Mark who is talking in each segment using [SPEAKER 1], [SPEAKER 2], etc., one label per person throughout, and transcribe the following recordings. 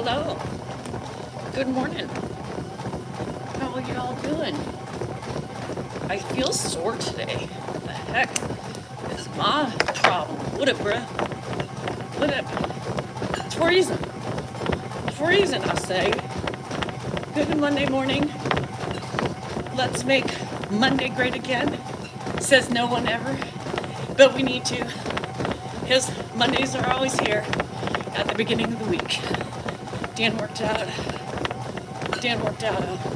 [SPEAKER 1] Hello. Good morning. How are you all doing? I feel sore today. What the heck is my problem? What up, bruh? What up? It's freezing. It's freezing, I say. Good Monday morning. Let's make Monday great again. Says no one ever. But we need to. Because Mondays are always here at the beginning of the week. Dan worked out a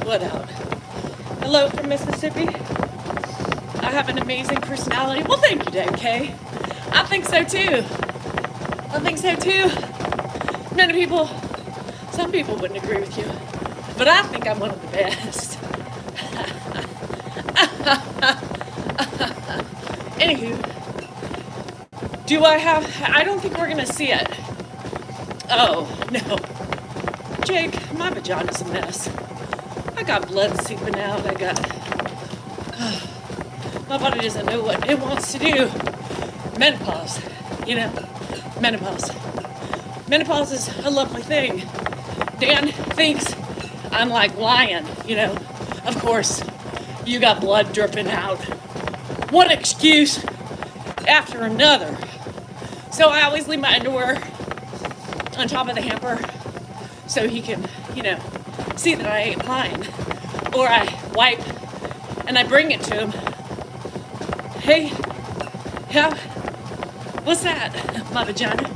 [SPEAKER 1] wood out. Hello from Mississippi. I have an amazing personality. Well, thank you, Dave K. I think so too. Some people wouldn't agree with you, but I think I'm one of the best. Anywho, I don't think we're gonna see it. Oh, no. Jake, my vagina's a mess. I got blood seeping out. My body doesn't know what it wants to do. Menopause, menopause. Menopause is a lovely thing. Dan thinks I'm like lying, Of course, you got blood dripping out. One excuse after another. So I always leave my underwear on top of the hamper so he can, see that I ain't lying. Or I wipe and I bring it to him. Hey, what's that, my vagina?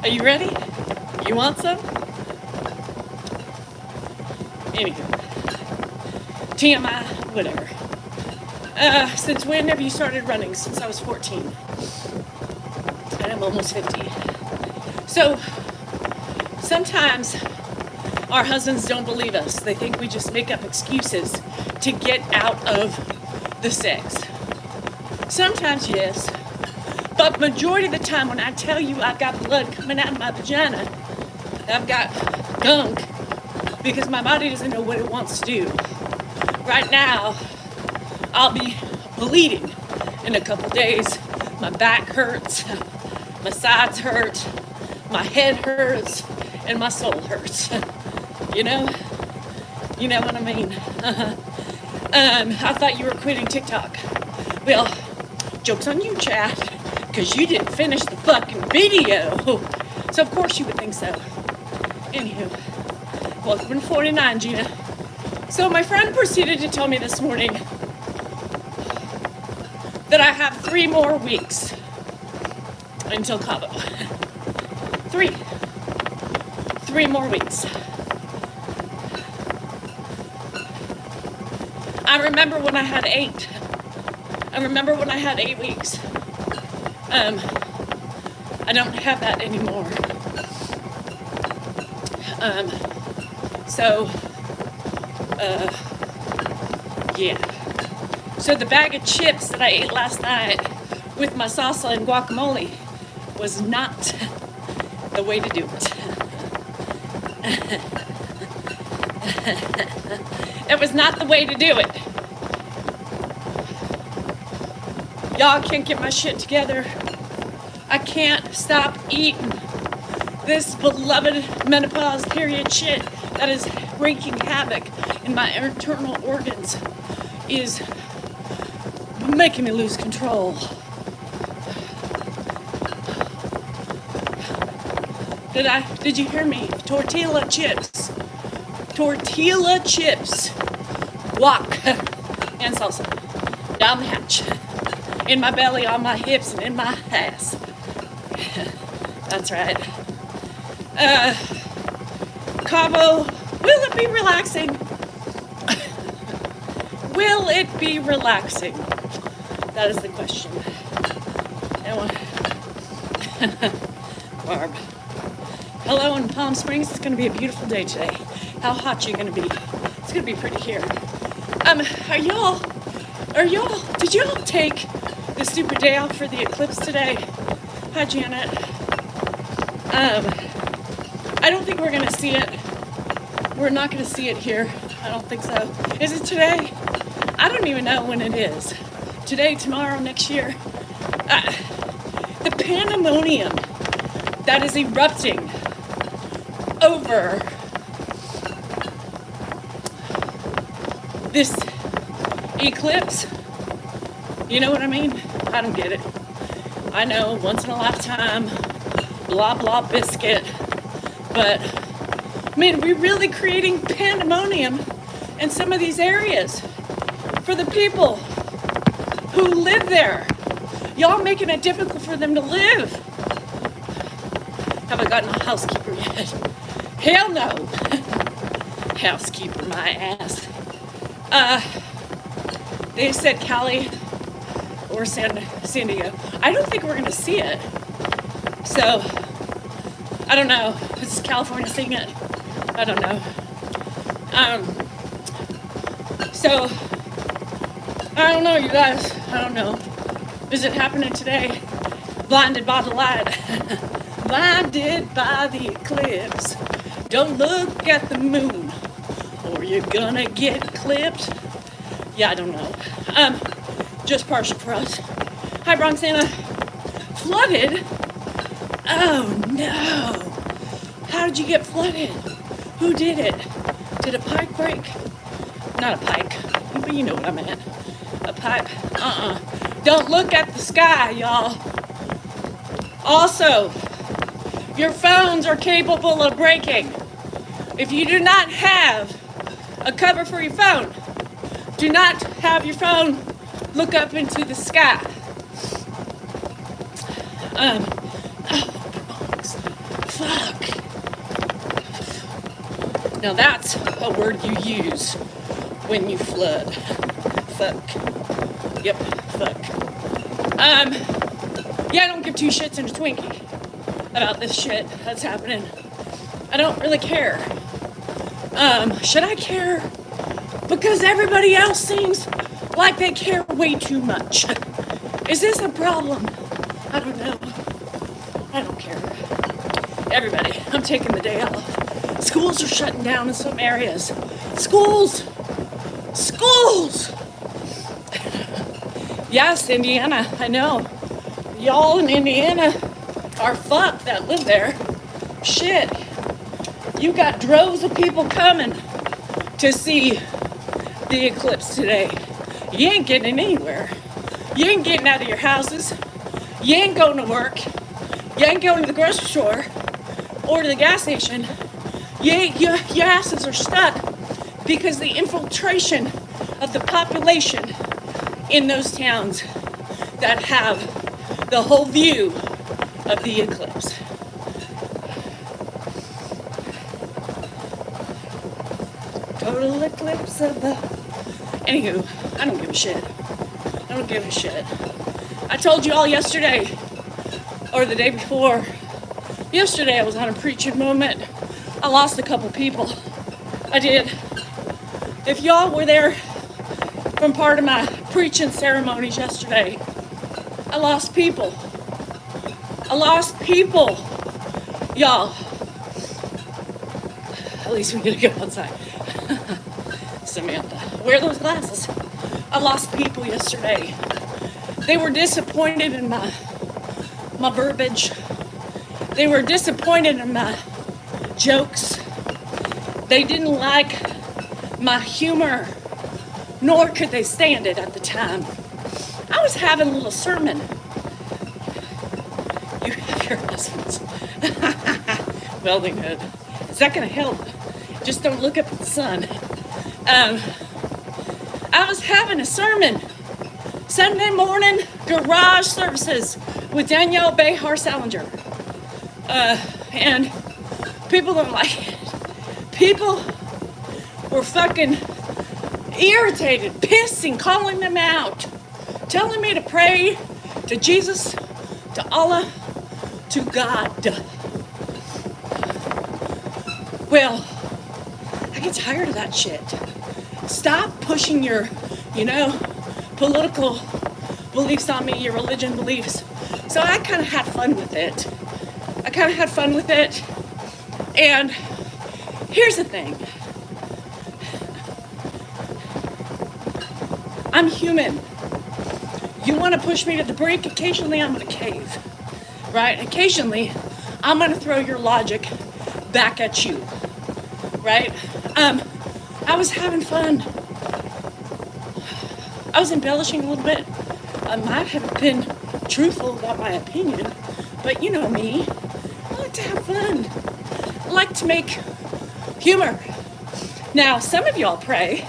[SPEAKER 1] Are you ready? You want some? Anywho, TMI, whatever. Since when have you started running? Since I was 14. And I'm almost 50. So, sometimes our husbands don't believe us. They think we just make up excuses to get out of the sex. Sometimes, yes. But majority of the time when I tell you I've got blood coming out of my vagina, I've got gunk because my body doesn't know what it wants to do. Right now, I'll be bleeding in a couple days. My back hurts, my sides hurt, my head hurts, and my soul hurts. You know what I mean? I thought you were quitting TikTok. Well, joke's on you, Chad, because you didn't finish the fucking video. So of course you would think so. Anywho, welcome to 49, Gina. So my friend proceeded to tell me this morning that I have 3 more weeks until Cabo. 3 more weeks. I remember when I had 8. I remember when I had 8 weeks. I don't have that anymore. Yeah. So the bag of chips that I ate last night with my salsa and guacamole was not the way to do it. It was not the way to do it. Y'all can't get my shit together. I can't stop eating this beloved menopause period shit that is wreaking havoc in my internal organs, is making me lose control. Did you hear me? Tortilla chips, guac, and salsa down the hatch, in my belly, on my hips, and in my ass. That's right. Cabo, will it be relaxing? Will it be relaxing? That is the question. Barb. Hello in Palm Springs. It's going to be a beautiful day today. How hot are you going to be? It's going to be pretty here. Did y'all take the stupid day off for the eclipse today? Hi, Janet. I don't think we're going to see it. We're not going to see it here. I don't think so. Is it today? I don't even know when it is. Today, tomorrow, next year. The pandemonium that is erupting over this eclipse. You know what I mean? I don't get it. I know, once in a lifetime, blah blah biscuit, but I mean, we're really creating pandemonium in some of these areas for the people who live there. Y'all making it difficult for them to live. Have I gotten a housekeeper yet? Hell no. Housekeeper, my ass. They said Cali or San Diego. I don't think we're gonna see it. So, I don't know. Is California seeing it? I don't know. So, I don't know, you guys. I don't know. Is it happening today? Blinded by the light. Blinded by the eclipse. Don't look at the moon or you're gonna get clipped. Yeah, I don't know. Just partial for us. Hi, Bronx Anna. Flooded? Oh no. How did you get flooded? Who did it? Did a pipe break? Not a pike, but you know what I meant. A pipe. Don't look at the sky, y'all. Also, your phones are capable of breaking. If you do not have a cover for your phone, do not have your phone look up into the sky. Fuck. Now that's a word you use when you flood. Fuck. Yep, fuck. Yeah, I don't give two shits and a Twinkie about this shit that's happening. I don't really care. Should I care? Because everybody else seems like they care way too much. Is this a problem? I don't know. I don't care. Everybody, I'm taking the day off. Schools are shutting down in some areas. Schools! Yes, Indiana, I know. Y'all in Indiana are fucked that live there. Shit. You got droves of people coming to see the eclipse today. You ain't getting anywhere. You ain't getting out of your houses. You ain't going to work. You ain't going to the grocery store or to the gas station. Your asses are stuck because the infiltration of the population in those towns that have the whole view of the eclipse. Total eclipse of the... Anywho, I don't give a shit. I don't give a shit. I told you all yesterday, or the day before. Yesterday I was on a preaching moment. I lost a couple people. I did. If y'all were there from part of my preaching ceremonies yesterday, I lost people. Y'all. At least we get to go outside. Samantha, wear those glasses. I lost people yesterday. They were disappointed in my verbiage. They were disappointed in my jokes. They didn't like my humor, nor could they stand it at the time. I was having a little sermon. You have your husbands. Welding hood. Is that gonna help? Just don't look up at the sun. I was having a sermon. Sunday morning garage services with Danielle Salinger. And people don't like it. People were fucking irritated, pissing, calling them out, telling me to pray to Jesus, to Allah, to God. Well, I get tired of that shit. Stop pushing your, political beliefs on me, your religion beliefs. So I kind of had fun with it. And here's the thing. I'm human. You want to push me to the brink? Occasionally I'm going to cave, right? Occasionally I'm going to throw your logic back at you, right? I was having fun. I was embellishing a little bit. I might have been truthful about my opinion, but you know me. I like to have fun. I like to make humor. Now, some of y'all pray.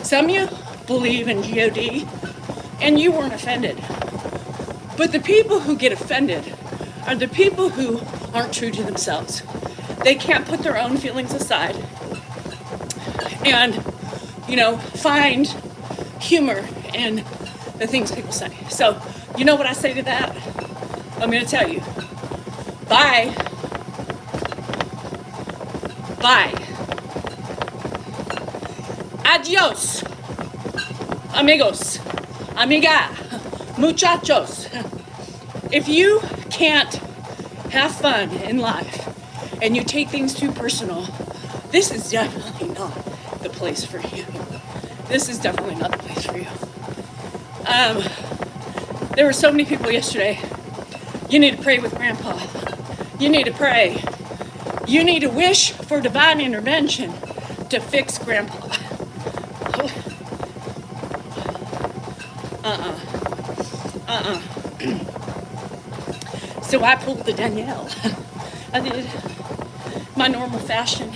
[SPEAKER 1] Some of you believe in God, and you weren't offended. But the people who get offended are the people who aren't true to themselves. They can't put their own feelings aside and, find humor in the things people say. So, you know what I say to that? I'm going to tell you. Bye. Bye. Adios. Amigos. Amiga. Muchachos. If you can't have fun in life and you take things too personal, this is definitely not the place for you. This is definitely not the place for you. There were so many people yesterday. You need to pray with Grandpa. You need to pray. You need to wish for divine intervention to fix Grandpa. So I pulled the Danielle. I did my normal fashion.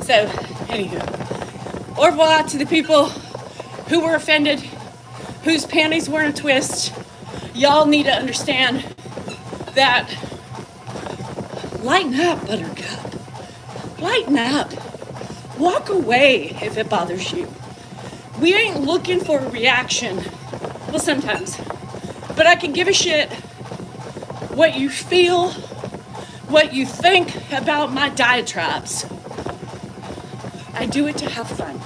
[SPEAKER 1] So, anywho, au revoir to the people who were offended, whose panties were in a twist. Y'all need to understand that. Lighten up, Buttercup. Lighten up. Walk away if it bothers you. We ain't looking for a reaction. Well, sometimes. But I can give a shit what you feel, what you think about my diatribes. I do it to have fun.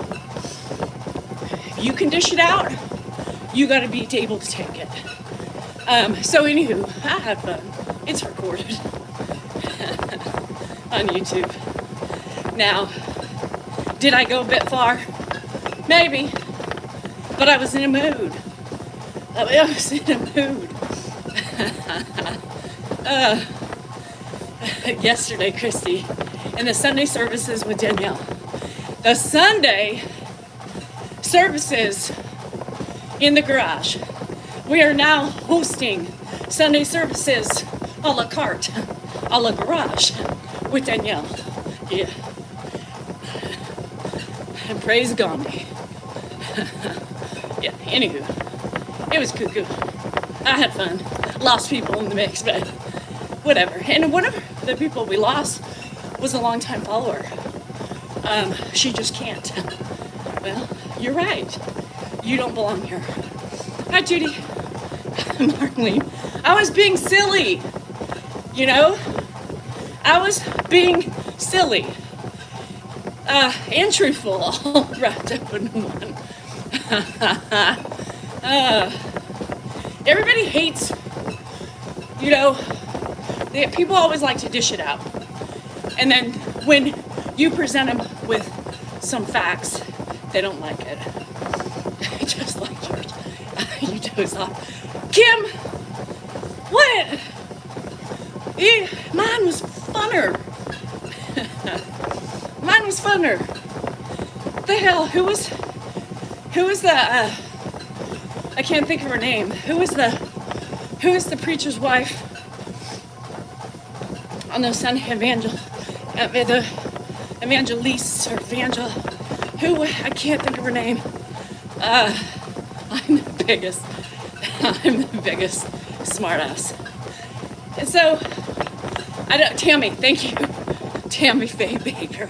[SPEAKER 1] If you can dish it out, you gotta be able to take it. So anywho, I had fun. It's recorded on YouTube. Now, did I go a bit far? Maybe. But I was in a mood. I was in a mood. Yesterday, Christy, in the Sunday services with Danielle. The Sunday services in the garage. We are now hosting Sunday services a la carte, a la garage with Danielle. Yeah. And praise Gandhi. Yeah, anywho, it was cuckoo. I had fun. Lost people in the mix, but whatever. And one of the people we lost was a longtime follower. She just can't. Well, you're right. You don't belong here. Hi, Judy. Marlene. I was being silly. I was being silly. And truthful, all wrapped up in one. Everybody hates, people always like to dish it out. And then when you present them with some facts, they don't like it. Just like yours. You doze off. Kim, what? Mine was funner. Mine was funner. The hell, who was the, I can't think of her name. Who is the preacher's wife on those Sunday the evangelists or I can't think of her name. I'm the biggest smartass. And so, Tammy, thank you. Tammy Faye Baker.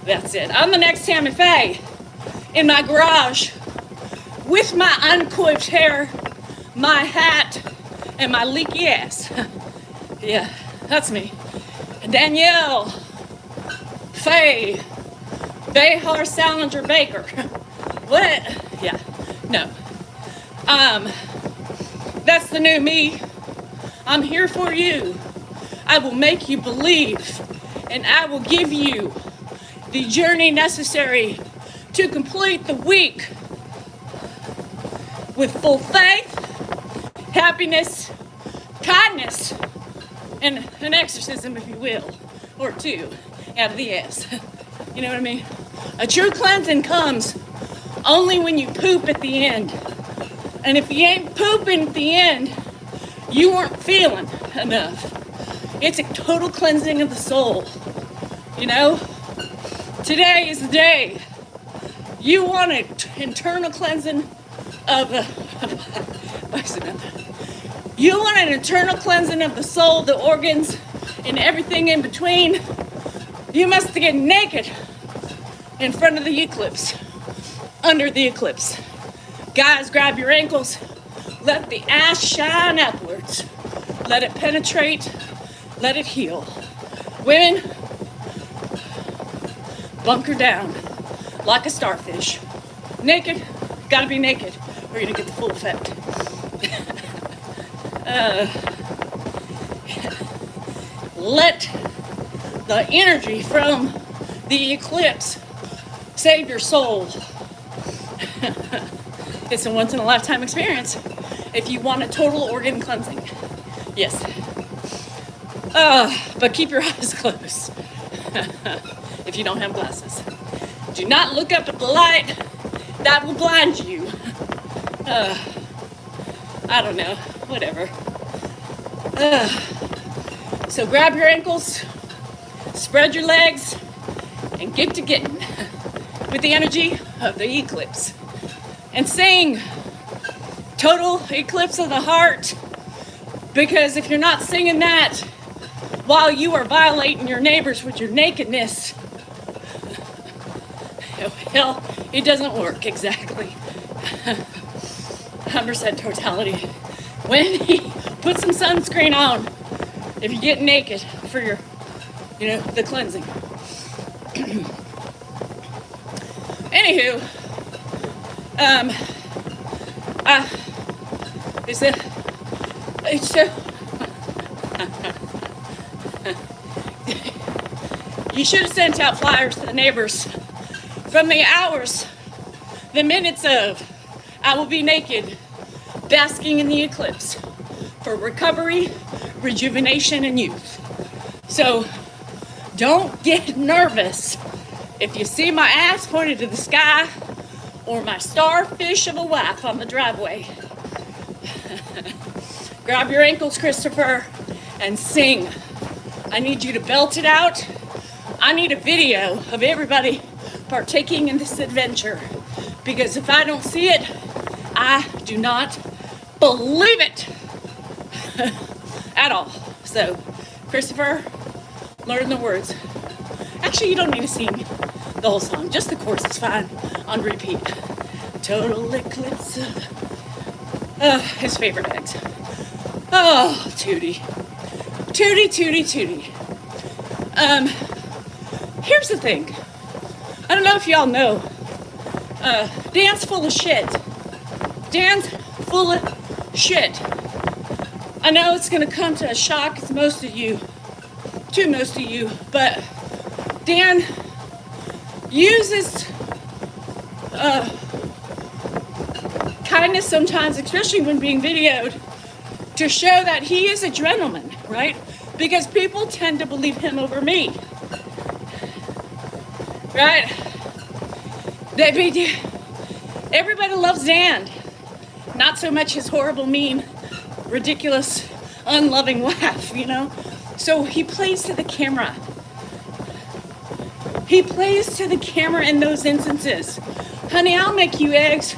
[SPEAKER 1] That's it. I'm the next Tammy Faye in my garage with my uncoiffed hair, my hat, and my leaky ass. Yeah, that's me. Danielle Faye Behar Salinger Baker. What? Yeah, no. That's the new me. I'm here for you. I will make you believe, and I will give you the journey necessary to complete the week with full faith, happiness, kindness, and an exorcism, if you will, or two out of the ass. You know what I mean? A true cleansing comes only when you poop at the end. And if you ain't pooping at the end, you weren't feeling enough. It's a total cleansing of the soul. You know? Today is the day. You want an internal cleansing of the... You want an internal cleansing of the soul, the organs, and everything in between. You must get naked in front of the eclipse, under the eclipse. Guys, grab your ankles. Let the ass shine upwards. Let it penetrate. Let it heal. Women, bunker down like a starfish. Naked, gotta be naked, or you're gonna get the full effect. Let the energy from the eclipse save your soul. It's a once in a lifetime experience if you want a total organ cleansing. Yes. But keep your eyes closed if you don't have glasses. Do not look up at the light. That will blind you. I don't know. Whatever. So grab your ankles, spread your legs, and get to getting with the energy of the eclipse. And sing Total Eclipse of the Heart, because if you're not singing that while you are violating your neighbors with your nakedness, well, it doesn't work exactly. 100% totality. When he put some sunscreen on, if you get naked for your, the cleansing. Anywho, you should have sent out flyers to the neighbors from the hours, the minutes of I will be naked, basking in the eclipse for recovery, rejuvenation, and youth. So don't get nervous if you see my ass pointed to the sky or my starfish of a wife on the driveway. Grab your ankles, Christopher, and sing. I need you to belt it out. I need a video of everybody partaking in this adventure, because if I don't see it, I do not believe it at all. So, Christopher, learn the words. Actually, you don't need to sing the whole song. Just the chorus is fine on repeat. Total eclipse. His favorite eggs. Oh, Tootie. Tootie, Tootie, Tootie. Here's the thing. I don't know if y'all know. Dan's full of shit. Dan's full of shit. I know it's gonna come to a shock to most of you, but Dan uses kindness sometimes, especially when being videoed, to show that he is a gentleman, right? Because people tend to believe him over me, right? Everybody loves Dan, not so much his horrible, mean, ridiculous, unloving wife, So he plays to the camera. He plays to the camera in those instances. Honey, I'll make you eggs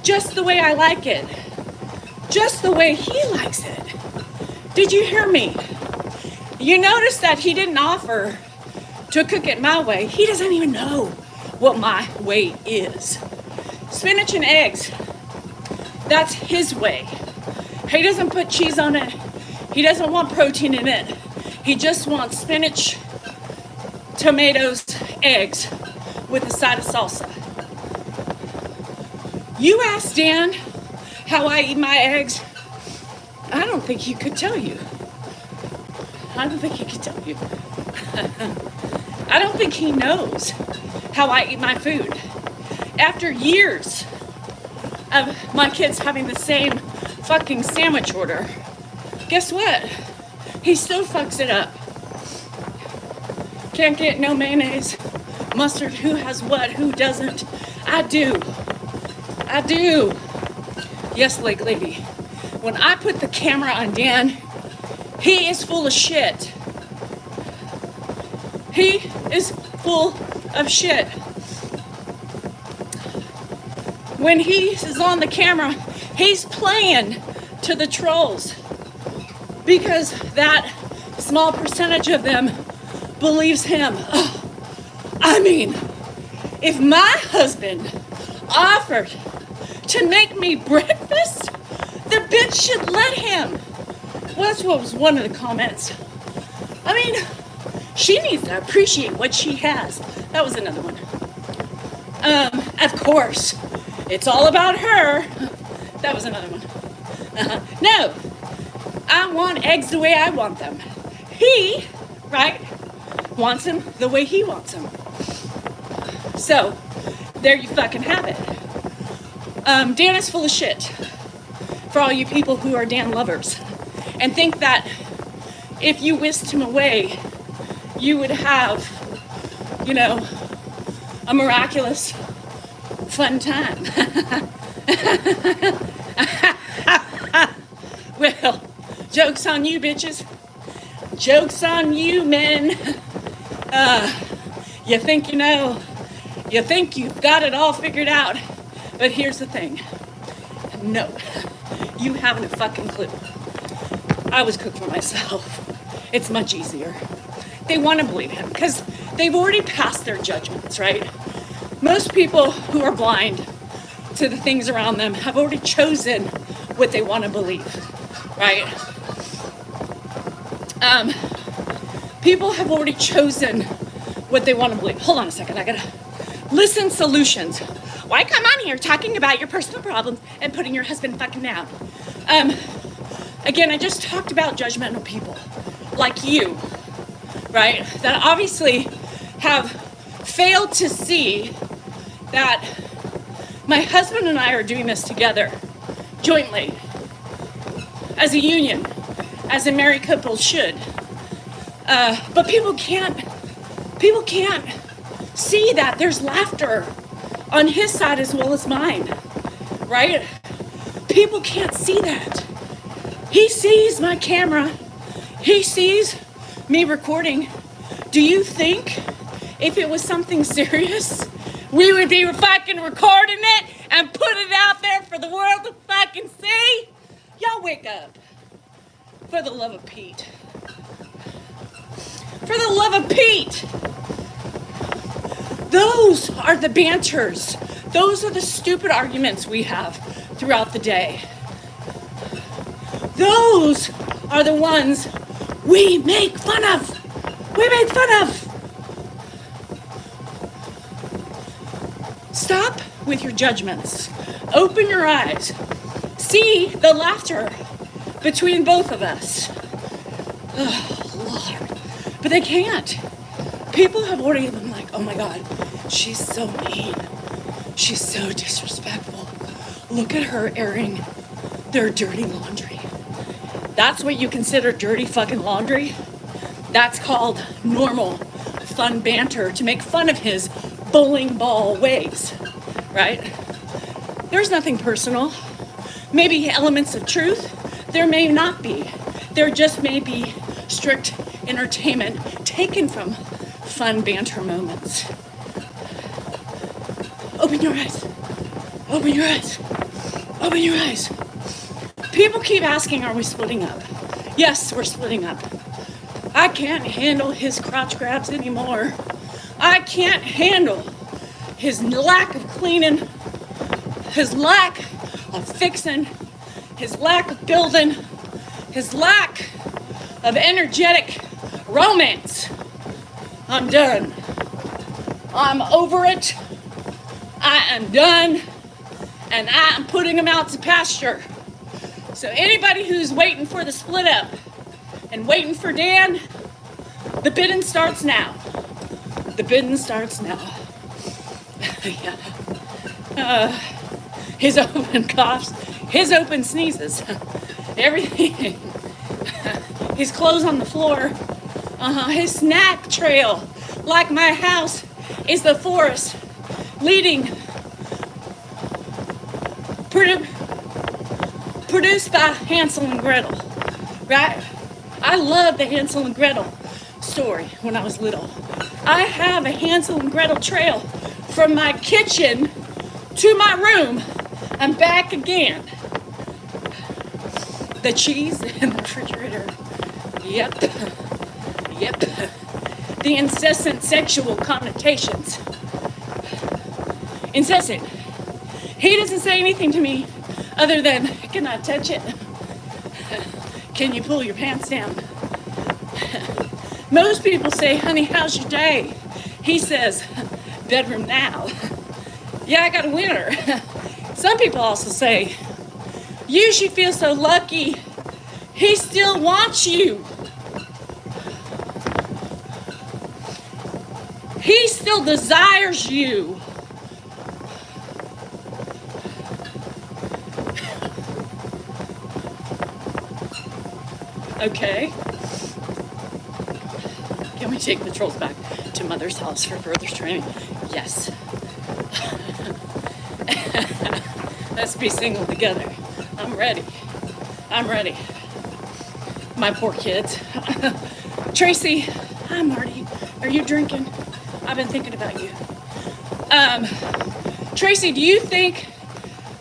[SPEAKER 1] just the way I like it. Just the way he likes it. Did you hear me? You notice that he didn't offer to cook it my way. He doesn't even know what my way is. Spinach and eggs. That's his way. He doesn't put cheese on it. He doesn't want protein in it. He just wants spinach, tomatoes, eggs with a side of salsa. You ask Dan how I eat my eggs, I don't think he could tell you. I don't think he could tell you. I don't think he knows how I eat my food. After years of my kids having the same fucking sandwich order, guess what? He still fucks it up. can't get no mayonnaise, mustard, who has what, who doesn't. I do. Yes, Lake Lady. When I put the camera on Dan, he is full of shit. He is full of shit. When he is on the camera, he's playing to the trolls because that small percentage of them believes him. Oh, I mean, if my husband offered to make me breakfast, the bitch should let him. Well, that's what was one of the comments. I mean, she needs to appreciate what she has. That was another one. Of course, it's all about her. That was another one. No, I want eggs the way I want them. He, right, wants them the way he wants them. So, there you fucking have it. Dan is full of shit for all you people who are Dan lovers and think that if you whisked him away, you would have, you know, a miraculous fun time. Well, joke's on you, bitches. Joke's on you, men. You think you know. You think you've got it all figured out. But here's the thing. No, you haven't a fucking clue. I was cooked for myself. It's much easier. They want to believe him because they've already passed their judgments, right? Most people who are blind to the things around them have already chosen what they want to believe, right? People have already chosen what they want to believe. Hold on a second, I gotta listen. Solutions. Why come on here talking about your personal problems and putting your husband fucking down? Again, I just talked about judgmental people like you, right? That obviously have failed to see that my husband and I are doing this together, jointly, as a union, as a married couple should. But people can't see that there's laughter on his side as well as mine, right? People can't see that. He sees my camera. He sees me recording. Do you think if it was something serious, we would be fucking recording it and put it out there for the world to fucking see? Y'all wake up. For the love of Pete. For the love of Pete. Those are the banters. Those are the stupid arguments we have throughout the day. Those are the ones we make fun of. We make fun of. Stop with your judgments. Open your eyes. See the laughter between both of us. Oh, Lord. But they can't. People have already been like, oh my God, she's so mean. She's so disrespectful. Look at her airing their dirty laundry. That's what you consider dirty fucking laundry? That's called normal, fun banter to make fun of his bowling ball ways, right? There's nothing personal. Maybe elements of truth. There may not be. There just may be strict entertainment taken from fun banter moments. Open your eyes. Open your eyes. Open your eyes. People keep asking, are we splitting up? Yes, we're splitting up. I can't handle his crotch grabs anymore. I can't handle his lack of cleaning, his lack of fixing, his lack of building, his lack of energetic romance. I'm done. I'm over it. I am done. And I am putting him out to pasture. So anybody who's waiting for the split up and waiting for Dan, the bidding starts now. The bidding starts now. Yeah. His open coughs, his open sneezes, everything. His clothes on the floor, his snack trail Like my house is the forest leading, produced by Hansel and Gretel, right? I love the Hansel and Gretel story when I was little. I have a Hansel and Gretel trail from my kitchen to my room and back again. The cheese in the refrigerator. Yep. The incessant sexual connotations. Incessant. He doesn't say anything to me other than, can I touch it? Can you pull your pants down? Most people say, honey, how's your day? He says, bedroom now. Yeah, I got a winner. Some people also say, you should feel so lucky. He still wants you. He still desires you. Okay. Can we take the trolls back to Mother's house for further training? Yes. Let's be single together. I'm ready. My poor kids. Tracy, hi Marty. Are you drinking? I've been thinking about you. Tracy, do you think,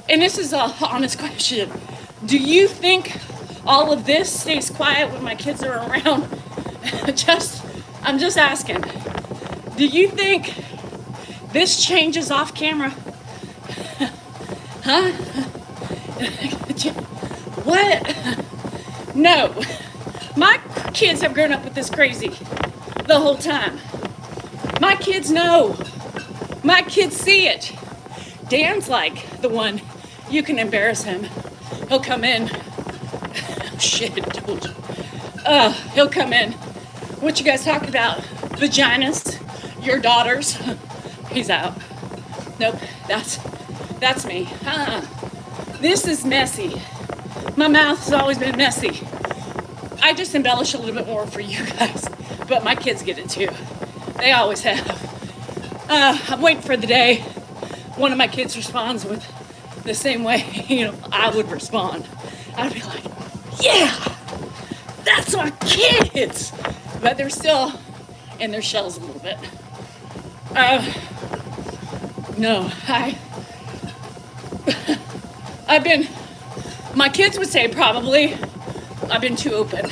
[SPEAKER 1] and this is an honest question, do you think all of this stays quiet when my kids are around? I'm just asking. Do you think this changes off camera? Huh? What? No. My kids have grown up with this crazy the whole time. My kids know. My kids see it. Dan's like the one, you can embarrass him. He'll come in. Oh, shit, told you. He'll come in. What you guys talk about? Vaginas? Your daughters? He's out. Nope, that's me. This is messy. My mouth has always been messy. I just embellish a little bit more for you guys, but my kids get it too. They always have. I'm waiting for the day one of my kids responds with the same way, I would respond. I'd be like, yeah, that's our kids. But they're still in their shells a little bit. No, my kids would say probably, I've been too open.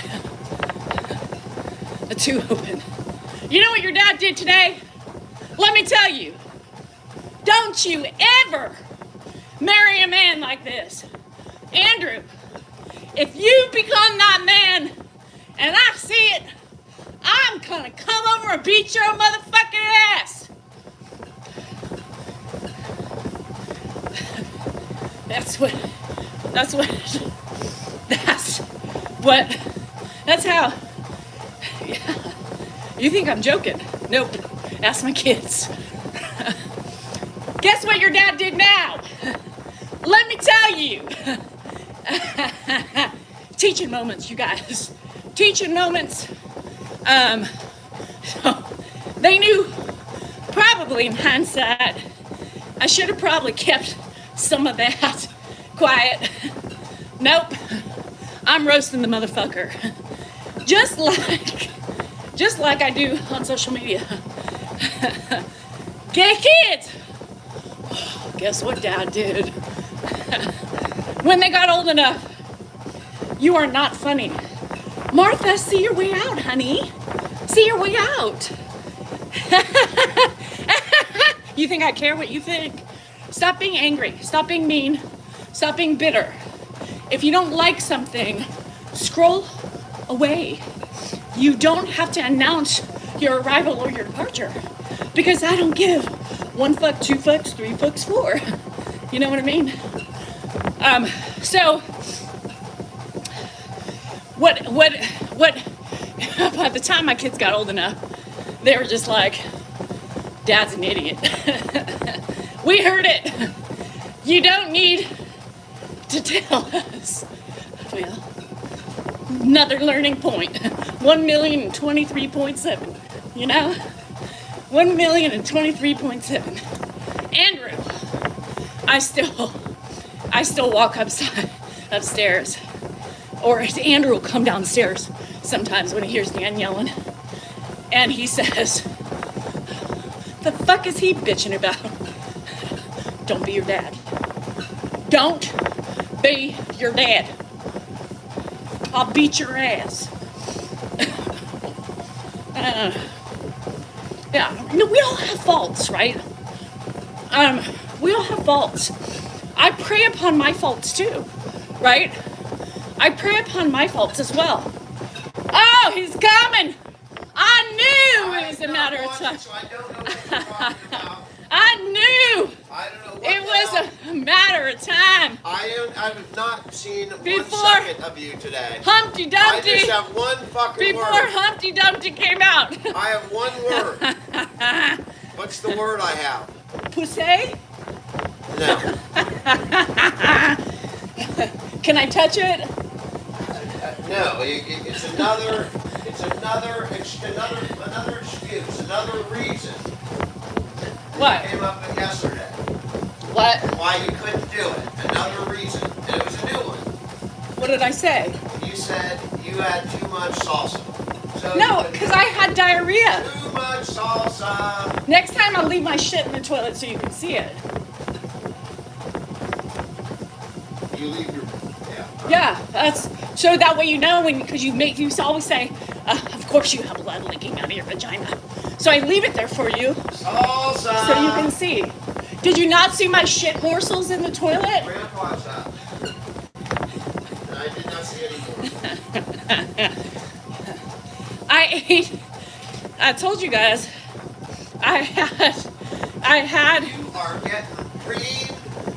[SPEAKER 1] Too open. You know what your dad did today? Let me tell you. Don't you ever marry a man like this. Andrew, if you become that man and I see it, I'm gonna come over and beat your motherfucking ass. That's how. Yeah. You think I'm joking? Nope. Ask my kids. Guess what your dad did now? Let me tell you. Teaching moments, you guys. Teaching moments. They knew, probably in hindsight, I should have probably kept some of that quiet. Nope. I'm roasting the motherfucker. Just like I do on social media. Gay kids. Oh, guess what Dad did? When they got old enough, you are not funny. Martha, see your way out, honey. See your way out. You think I care what you think? Stop being angry. Stop being mean. Stop being bitter. If you don't like something, scroll away. You don't have to announce your arrival or your departure, because I don't give 1 fuck, 2 fucks, 3 fucks, 4. You know what I mean? So what by the time my kids got old enough, they were just like, Dad's an idiot. We heard it. You don't need to tell us. Well, another learning point. 1,023,700, you know? 1,023,700,000. Andrew, I still walk upstairs. Or Andrew will come downstairs sometimes when he hears Dan yelling. And he says, the fuck is he bitching about? Don't be your dad. Don't be your dad. I'll beat your ass. Yeah, no, we all have faults, right? We all have faults. I prey upon my faults too, right? I prey upon my faults as well. Oh, he's coming! I knew it was a matter of time.
[SPEAKER 2] So I don't know what you're talking about.
[SPEAKER 1] I knew
[SPEAKER 2] I don't know what
[SPEAKER 1] it was a matter of time.
[SPEAKER 2] I have not seen
[SPEAKER 1] Before
[SPEAKER 2] 1 second of you today.
[SPEAKER 1] Humpty Dumpty.
[SPEAKER 2] I just have one fucking
[SPEAKER 1] Before
[SPEAKER 2] word.
[SPEAKER 1] Humpty Dumpty came out.
[SPEAKER 2] I have one word. What's the word I have?
[SPEAKER 1] Pussy?
[SPEAKER 2] No.
[SPEAKER 1] Can I touch it?
[SPEAKER 2] No. It's another excuse, another reason.
[SPEAKER 1] What?
[SPEAKER 2] Came up with yesterday.
[SPEAKER 1] What?
[SPEAKER 2] Why you couldn't do it. Another reason. And it was a new one.
[SPEAKER 1] What did I say?
[SPEAKER 2] You said you had too much salsa. So
[SPEAKER 1] No, because I had diarrhea.
[SPEAKER 2] too much salsa.
[SPEAKER 1] Next time I'll leave my shit in the toilet so you can see it.
[SPEAKER 2] You leave your
[SPEAKER 1] Yeah, that's so that way you know because you always say, of course you have blood leaking out of your vagina. So I leave it there for you
[SPEAKER 2] salsa.
[SPEAKER 1] so you can see. Did you not see my shit morsels in the toilet?
[SPEAKER 2] Grandpa's house. And I did not see any more.
[SPEAKER 1] I told you guys, I had.
[SPEAKER 2] You are getting green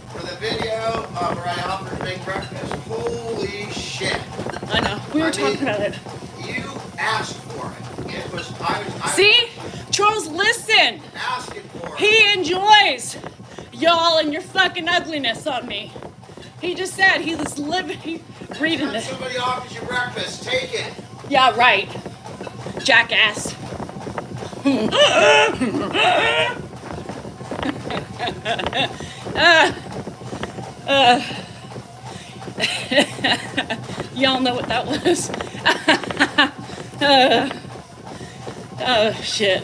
[SPEAKER 2] for the video where I offered to make breakfast. Holy shit.
[SPEAKER 1] I know, we were talking about it.
[SPEAKER 2] You asked for it. It was, I
[SPEAKER 1] See? Charles, listen.
[SPEAKER 2] asking for it.
[SPEAKER 1] He enjoys y'all and your fucking ugliness on me. He just said he was reading
[SPEAKER 2] When
[SPEAKER 1] it.
[SPEAKER 2] somebody offers you breakfast, take it.
[SPEAKER 1] Yeah, right. Jackass. Y'all know what that was. Oh, shit.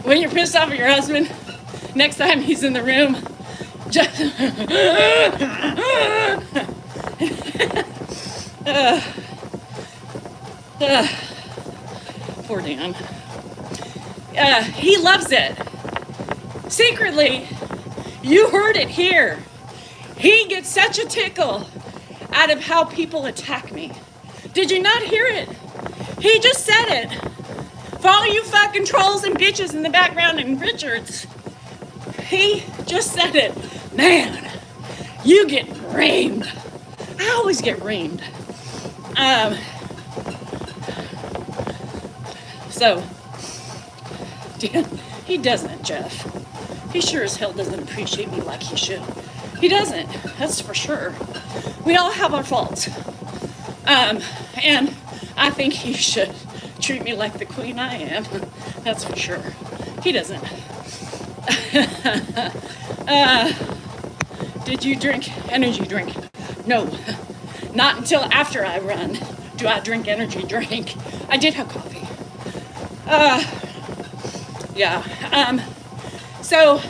[SPEAKER 1] When you're pissed off at your husband, next time he's in the room, just... Poor Dan. He loves it. Secretly, you heard it here. He gets such a tickle out of how people attack me. Did you not hear it? He just said it. For all you fucking trolls and bitches in the background and Richards, he just said it. Man, you get reamed. I always get reamed. So, he doesn't, Jeff. He sure as hell doesn't appreciate me like he should. He doesn't, that's for sure. We all have our faults. And I think he should treat me like the queen I am. That's for sure. He doesn't. Did you drink energy drink? No. Not until after I run do I drink energy drink. I did have coffee. Yeah. So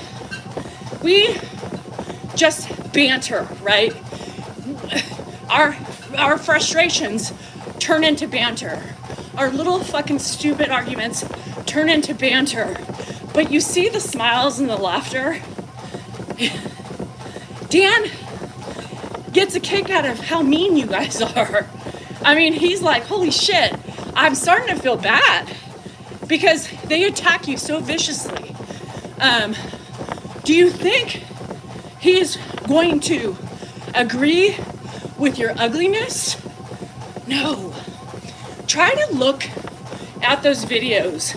[SPEAKER 1] we just banter, right? Our frustrations turn into banter. Our little fucking stupid arguments turn into banter. But you see the smiles and the laughter? Dan gets a kick out of how mean you guys are. I mean, he's like, holy shit, I'm starting to feel bad because they attack you so viciously. Do you think he's going to agree with your ugliness? No. Try to look at those videos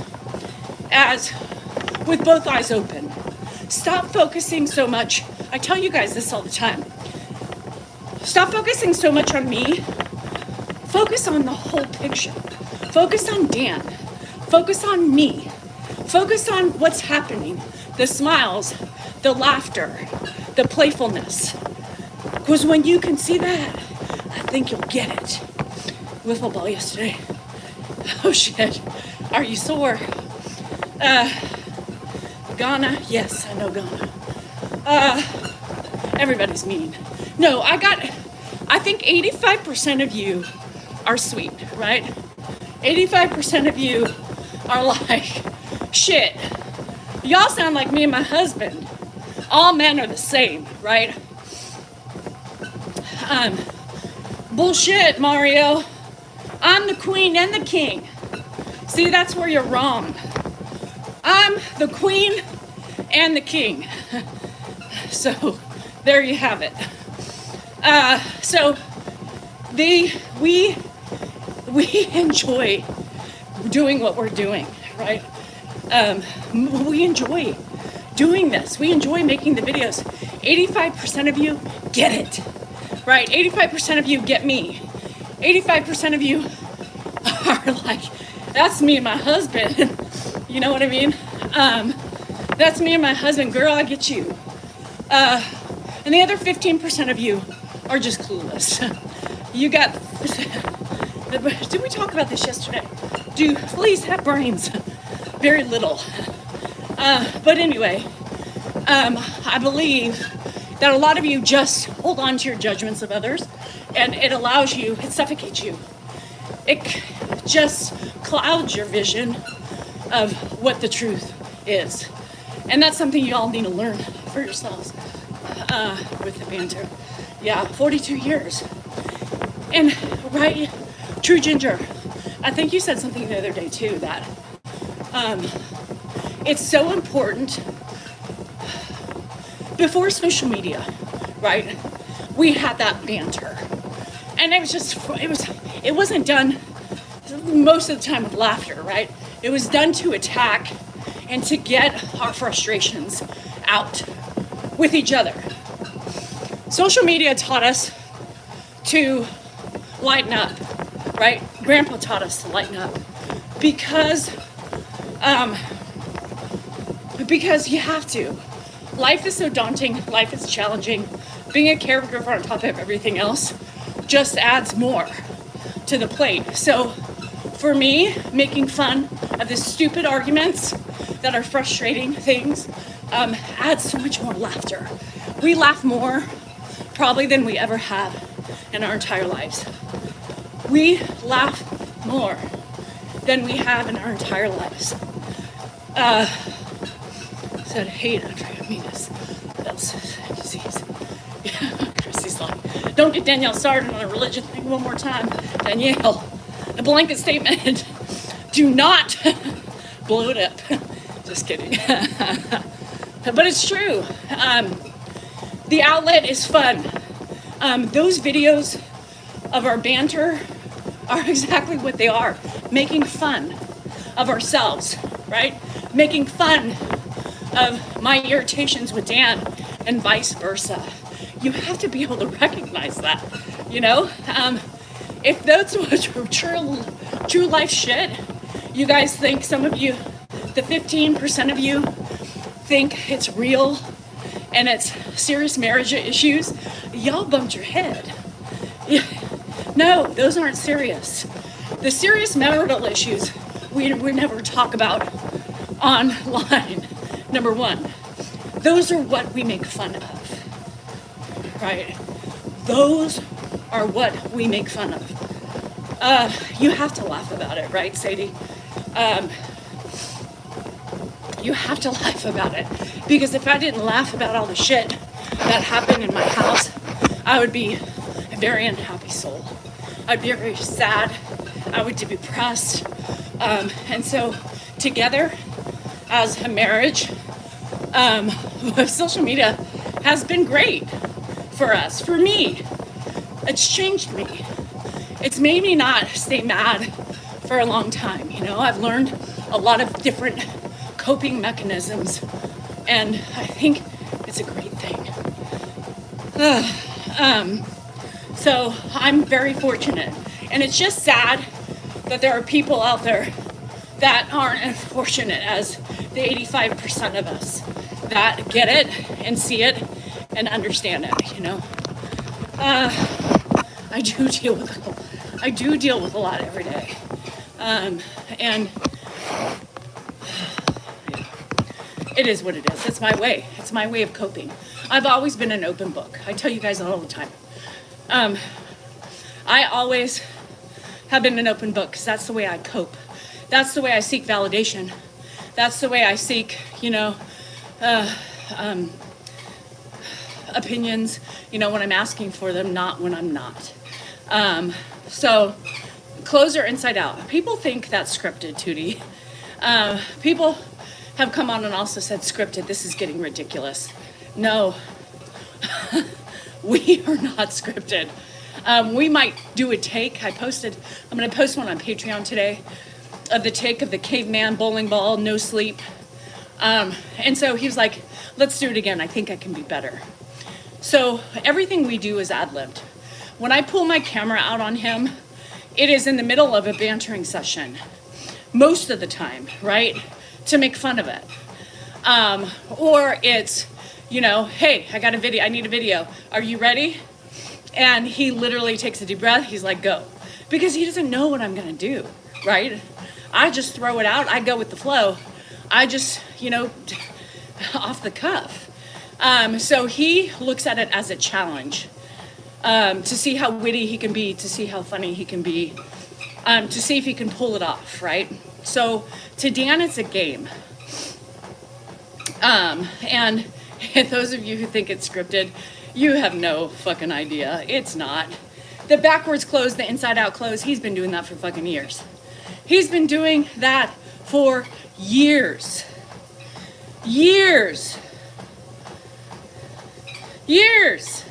[SPEAKER 1] as with both eyes open. Stop focusing so much. I tell you guys this all the time. Stop focusing so much on me. Focus on the whole picture. Focus on Dan. Focus on me. Focus on what's happening. The smiles, the laughter, the playfulness. Because when you can see that, I think you'll get it. Wiffle ball yesterday. Oh shit. Are you sore? Ghana? Yes, I know Ghana. Everybody's mean. No, I think 85% of you are sweet, right? 85% of you are like, shit. Y'all sound like me and my husband. All men are the same, right? Bullshit, Mario. I'm the queen and the king. See, that's where you're wrong. I'm the queen and the king. So, there you have it. We enjoy doing what we're doing, right? We enjoy doing this. We enjoy making the videos. 85% of you get it, right? 85% of you get me. 85% of you are like, that's me and my husband. You know what I mean? That's me and my husband. Girl, I get you. And the other 15% of you are just clueless. You got, did we talk about this yesterday? Do fleas have brains? Very little. But anyway, I believe that a lot of you just hold on to your judgments of others, and it allows you, it suffocates you. It just clouds your vision of what the truth is. And that's something you all need to learn for yourselves with the banter. Yeah, 42 years. And, right, True Ginger, I think you said something the other day too, that it's so important. Before social media, right, we had that banter. And it wasn't done most of the time with laughter, right? It was done to attack and to get our frustrations out with each other. Social media taught us to lighten up, right? Grandpa taught us to lighten up because you have to. Life is so daunting, life is challenging. Being a caregiver on top of everything else just adds more to the plate. So for me, making fun of the stupid arguments that are frustrating things adds so much more laughter. We laugh more probably than we ever have in our entire lives. We laugh more than we have in our entire lives. Said hate after meanness. What else is disease? Yeah, Chrissy's like, don't get Danielle started on a religion thing one more time. Danielle, a blanket statement. Do not blow it up. Just kidding. But it's true. The outlet is fun. Those videos of our banter are exactly what they are. Making fun of ourselves, right? Making fun of my irritations with Dan and vice versa. You have to be able to recognize that, you know? If that's what true life shit, you guys think, some of you, the 15% of you think it's real and it's serious marriage issues, y'all bumped your head. Yeah. No, those aren't serious. The serious marital issues we never talk about online. Number one, those are what we make fun of, right? Those are what we make fun of. You have to laugh about it, right, Sadie? You have to laugh about it, because if I didn't laugh about all the shit that happened in my house, I would be a very unhappy soul. I'd be very sad. I would be depressed. And so together as a marriage, social media has been great for us, for me. It's changed me. It's made me not stay mad for a long time. You know, I've learned a lot of different coping mechanisms, and I think it's a great thing. So I'm very fortunate, and it's just sad that there are people out there that aren't as fortunate as the 85% of us that get it and see it and understand it, you know. I do deal with a lot every day. And it is what it is. It's my way. It's my way of coping. I've always been an open book. I tell you guys all the time. I always have been an open book because that's the way I cope. That's the way I seek validation. That's the way I seek, you know, opinions, you know, when I'm asking for them, not when I'm not. So clothes are inside out. People think that's scripted, Tootie. People have come on and also said scripted. This is getting ridiculous. No, we are not scripted. We might do a take. I'm going to post one on Patreon today of the take of the caveman bowling ball, no sleep. And so he was like, let's do it again. I think I can be better. So everything we do is ad-libbed. When I pull my camera out on him, it is in the middle of a bantering session. Most of the time, right? To make fun of it. Or it's, you know, hey, I need a video. Are you ready? And he literally takes a deep breath. He's like, go. Because he doesn't know what I'm going to do, right? I just throw it out. I go with the flow. I just, you know, off the cuff. So he looks at it as a challenge to see how witty he can be, to see how funny he can be, to see if he can pull it off, right? So to Dan, it's a game. And those of you who think it's scripted, you have no fucking idea. It's not. The backwards close, the inside out close, he's been doing that for fucking years. He's been doing that for years. Years. He's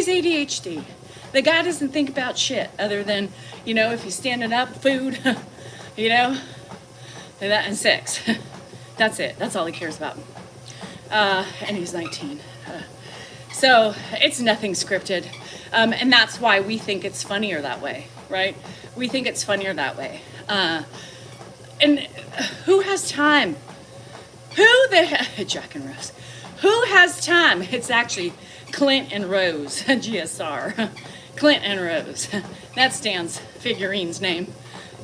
[SPEAKER 1] ADHD. The guy doesn't think about shit other than, you know, if he's standing up, food, you know, and sex. That's it. That's all he cares about. And he's 19. So it's nothing scripted. And that's why we think it's funnier that way, right? We think it's funnier that way. And who has time? Jack and Rose. Who has time? It's actually Clint and Rose, GSR. Clint and Rose. That's Stan's figurine's name.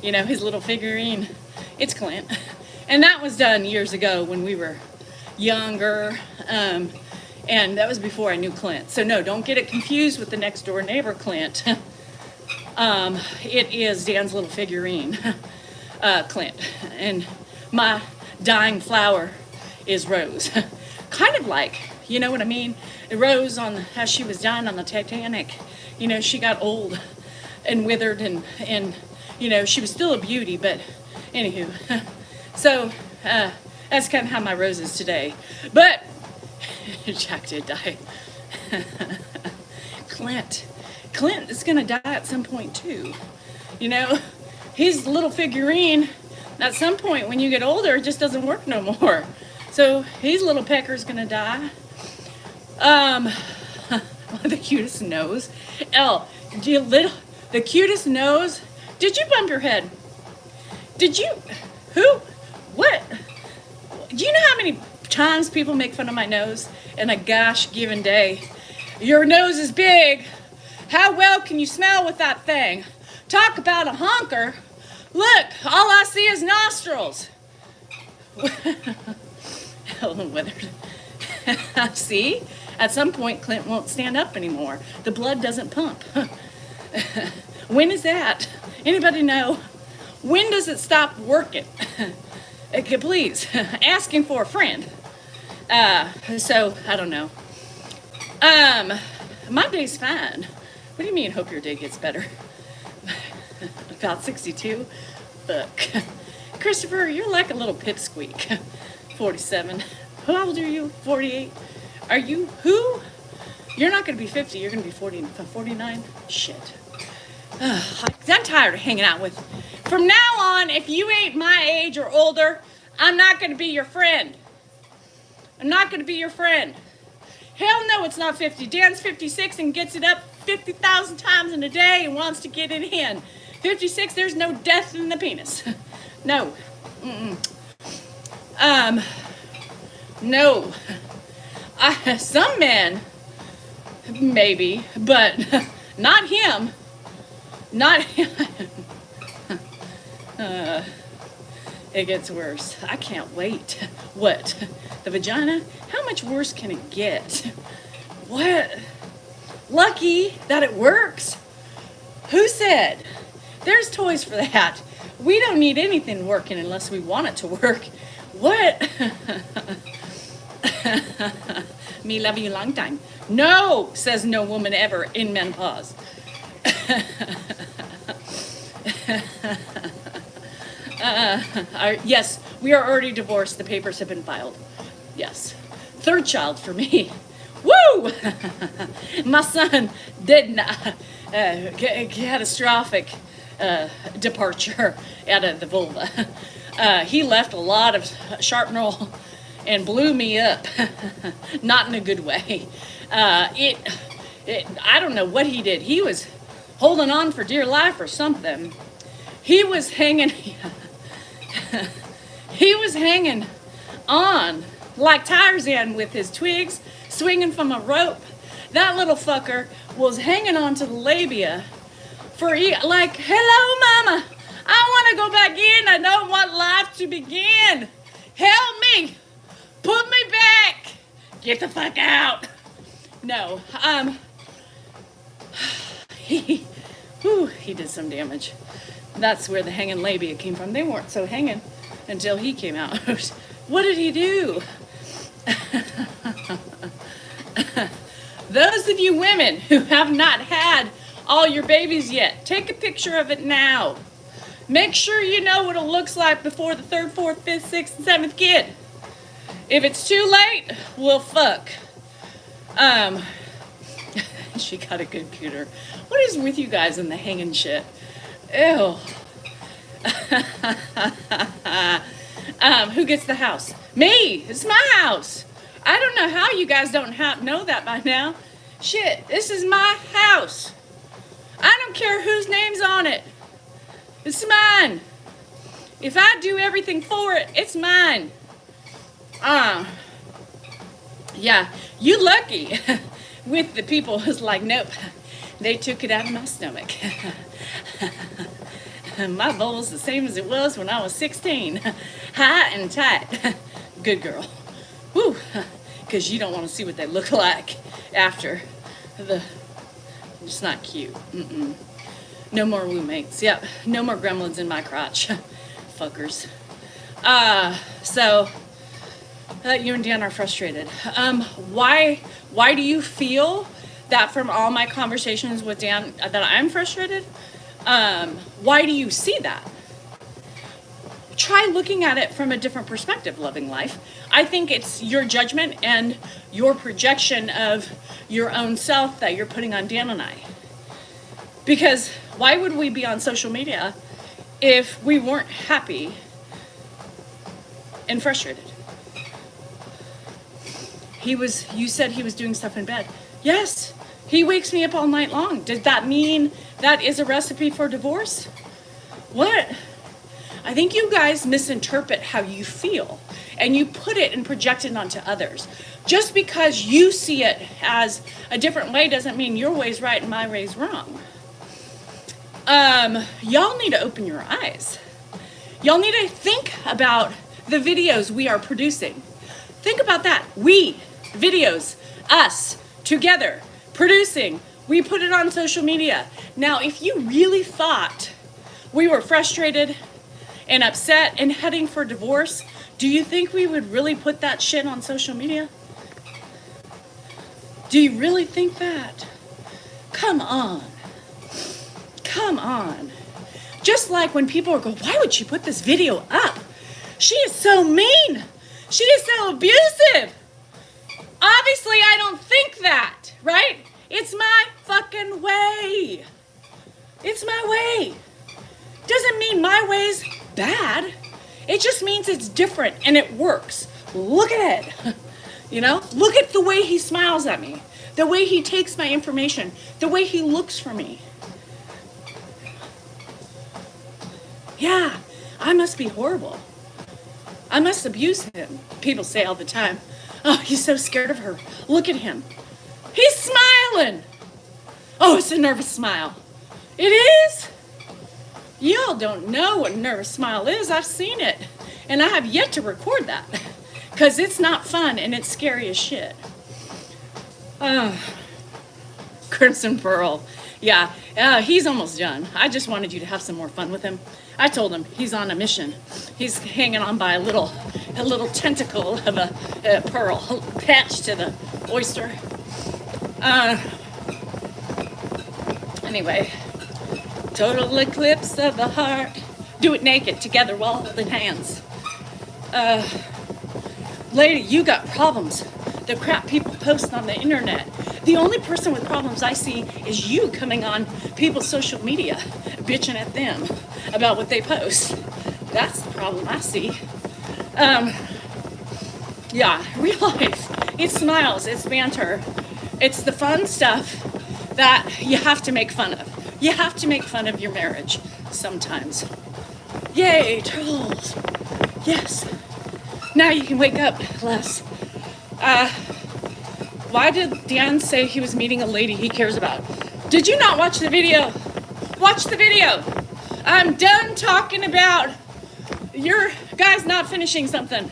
[SPEAKER 1] You know, his little figurine. It's Clint. And that was done years ago when we were younger. And that was before I knew Clint. So no, don't get it confused with the next door neighbor, Clint. It is Dan's little figurine, Clint. And my dying flower is Rose. Kind of like, you know what I mean? Rose, as she was dying on the Titanic, you know, she got old and withered and you know, she was still a beauty, but anywho. So that's kind of how my Rose is today. But Jack did die. Clint is gonna die at some point too. You know, his little figurine, at some point when you get older, it just doesn't work no more. So his little pecker's gonna die. The cutest nose. The cutest nose. Did you bump your head? Did you? Who? What? Do you know how many times people make fun of my nose in a gosh given day? Your nose is big. How well can you smell with that thing? Talk about a honker. Look, all I see is nostrils. Helen withered. See? At some point, Clint won't stand up anymore. The blood doesn't pump. When is that? Anybody know? When does it stop working? Please, asking for a friend. So, I don't know. My day's fine. What do you mean, hope your day gets better? About 62? Look. Christopher, you're like a little pipsqueak. 47. How old are you? 48? Are you who? You're not going to be 50. You're going to be 49? Shit. I'm tired of hanging out with. From now on, if you ain't my age or older, I'm not going to be your friend. I'm not going to be your friend. Hell no, it's not 50. Dan's 56 and gets it up 50,000 times in a day and wants to get it in. 56, there's no death in the penis. No. No. Some men, maybe, but not him. Not him. It gets worse. I can't wait. What? The vagina? How much worse can it get? What? Lucky that it works. Who said? There's toys for that. We don't need anything working unless we want it to work. What? Me love you long time. No, says no woman ever in menopause. Yes, we are already divorced. The papers have been filed. Yes. Third child for me. Woo! My son did not catastrophic departure out of the vulva. He left a lot of shrapnel and blew me up. Not in a good way. I don't know what he did. He was holding on for dear life or something. He was hanging on like Tarzan with his twigs swinging from a rope. That little fucker was hanging on to the labia for like, hello mama, I want to go back in. I don't want life to begin. Help me. Put me back. Get the fuck out. No. He did some damage. That's where the hanging labia came from. They weren't so hanging until he came out. What did he do? Those of you women who have not had all your babies yet, take a picture of it now. Make sure you know what it looks like before the 3rd, 4th, 5th, 6th, and 7th kid. If it's too late, well, fuck. She got a good computer. What is with you guys and the hanging shit? Ew. Who gets the house? Me. It's my house. I don't know how you guys don't know that by now. Shit, this is my house. I don't care whose name's on it. It's mine. If I do everything for it, it's mine. Yeah, you lucky. With the people who's like, nope, they took it out of my stomach. My bowl's the same as it was when I was 16. High and tight. Good girl. Woo. Because you don't want to see what they look like after the... It's not cute. Mm-mm. No more roommates. Yep. No more gremlins in my crotch. Fuckers. So... you and Dan are frustrated. Why do you feel that from all my conversations with Dan that I'm frustrated? Why do you see that? Try looking at it from a different perspective, Loving Life. I think it's your judgment and your projection of your own self that you're putting on Dan and I. Because why would we be on social media if we weren't happy and frustrated? You said he was doing stuff in bed. Yes, he wakes me up all night long. Does that mean that is a recipe for divorce? What? I think you guys misinterpret how you feel and you put it and project it onto others. Just because you see it as a different way doesn't mean your way's right and my way's wrong. Y'all need to open your eyes. Y'all need to think about the videos we are producing. Think about that. Videos, us, together, producing. We put it on social media. Now, if you really thought we were frustrated and upset and heading for divorce, do you think we would really put that shit on social media? Do you really think that? Come on. Come on. Just like when people go, why would she put this video up? She is so mean. She is so abusive. Obviously, I don't think that, right? It's my fucking way. It's my way. Doesn't mean my way's bad. It just means it's different and it works. Look at it. You know, look at the way he smiles at me. the way he takes my information, the way he looks for me. Yeah, I must be horrible. I must abuse him. People say all the time, oh, he's so scared of her. Look at him. He's smiling. Oh, it's a nervous smile. It is? Y'all don't know what a nervous smile is. I've seen it. And I have yet to record that. Because it's not fun and it's scary as shit. Crimson Pearl. Yeah, he's almost done. I just wanted you to have some more fun with him. I told him he's on a mission. He's hanging on by a little tentacle of a pearl attached to the oyster. Anyway, total eclipse of the heart. Do it naked, together while holding hands. Lady, you got problems. The crap people post on the internet. The only person with problems I see is you coming on people's social media, bitching at them about what they post. That's the problem I see. Yeah, real life. It's smiles, it's banter. It's the fun stuff that you have to make fun of. You have to make fun of your marriage sometimes. Yay, trolls. Yes. Now you can wake up less. Why did Dan say he was meeting a lady he cares about? Did you not watch the video? Watch the video. I'm done talking about your guys not finishing something.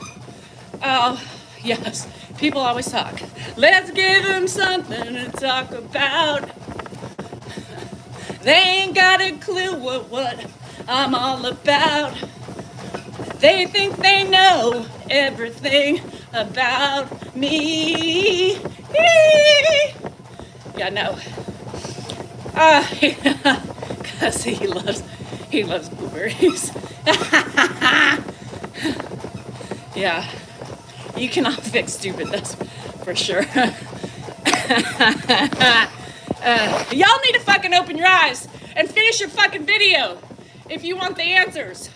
[SPEAKER 1] Oh, yes. People always talk. Let's give them something to talk about. They ain't got a clue what I'm all about. They think they know everything about me. Yeah, no. Cause he loves blueberries. Yeah, you cannot fix stupidness for sure. Y'all need to fucking open your eyes and finish your fucking video if you want the answers.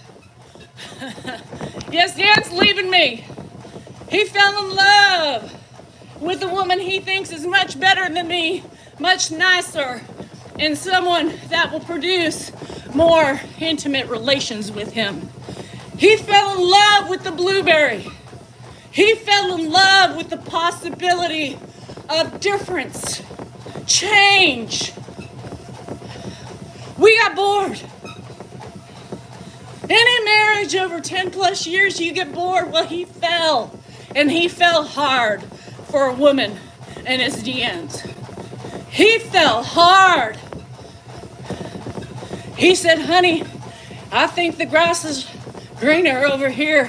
[SPEAKER 1] Yes, Dan's leaving me. He fell in love with a woman he thinks is much better than me, much nicer, and someone that will produce more intimate relations with him. He fell in love with the blueberry. He fell in love with the possibility of difference, change. We got bored. Any marriage over 10 plus years, you get bored. Well, he fell, and he fell hard for a woman and his DMs. He fell hard. He said, honey, I think the grass is greener over here.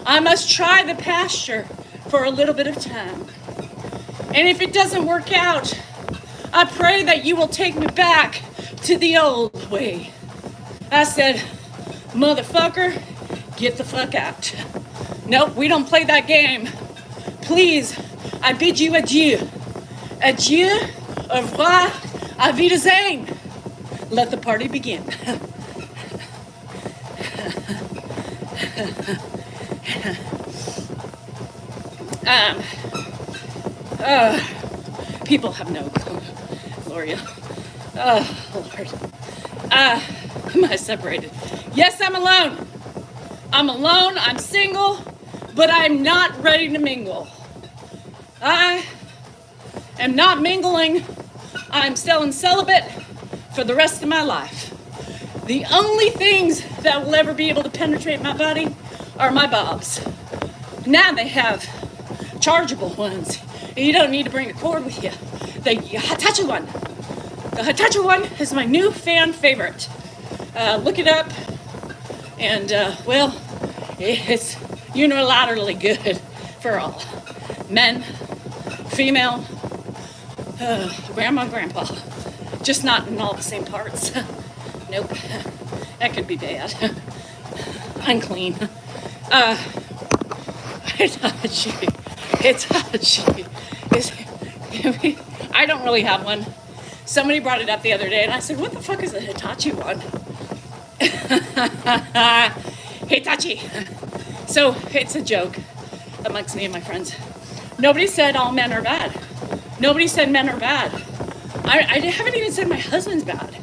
[SPEAKER 1] I must try the pasture for a little bit of time. And if it doesn't work out, I pray that you will take me back to the old way. I said, motherfucker, get the fuck out. Nope, we don't play that game. Please, I bid you adieu. Adieu, au revoir, auf Wiedersehen. Let the party begin. People have no clue, Gloria. Oh, Lord. Am I separated? Yes, I'm alone. I'm alone, I'm single, but I'm not ready to mingle. I am not mingling. I'm still celibate for the rest of my life. The only things that will ever be able to penetrate my body are my bobs. Now they have chargeable ones. You don't need to bring a cord with you. The Hitachi one. The Hitachi one is my new fan favorite. Look it up. And, well, it's unilaterally good for all. Men, female, grandma, grandpa. Just not in all the same parts. Nope. That could be bad. Unclean. Hitachi. I don't really have one. Somebody brought it up the other day, and I said, what the fuck is a Hitachi one? Hitachi. So it's a joke amongst me and my friends. Nobody said all men are bad. Nobody said men are bad. I haven't even said my husband's bad.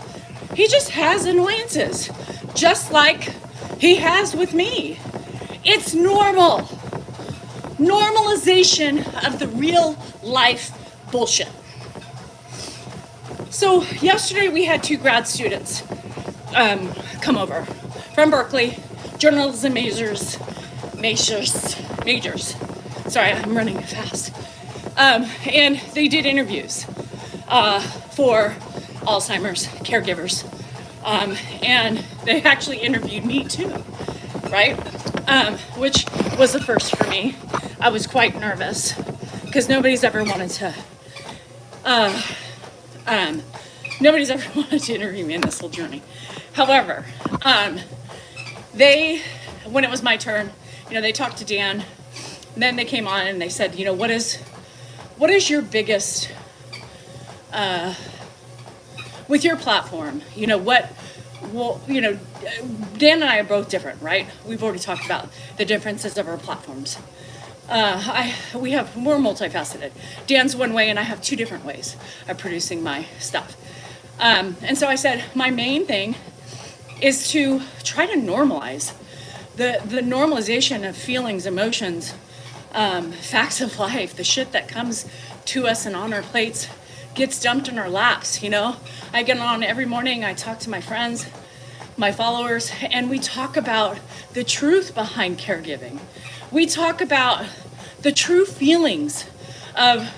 [SPEAKER 1] He just has annoyances, just like he has with me. It's normal. Normalization of the real life bullshit. So yesterday we had 2 grad students come over from Berkeley, journalism majors. Sorry, I'm running fast. And they did interviews for Alzheimer's caregivers. And they actually interviewed me too, right? Which was a first for me. I was quite nervous because nobody's ever wanted to interview me in this whole journey. However, when it was my turn, they talked to Dan, and then they came on and they said, what is your biggest, with your platform, Dan and I are both different, right? We've already talked about the differences of our platforms. We're multifaceted. Dan's one way and I have 2 different ways of producing my stuff. And so I said, my main thing is to try to normalize the normalization of feelings, emotions, facts of life, the shit that comes to us and on our plates gets dumped in our laps, I get on every morning, I talk to my friends, my followers, and we talk about the truth behind caregiving. We talk about the true feelings of,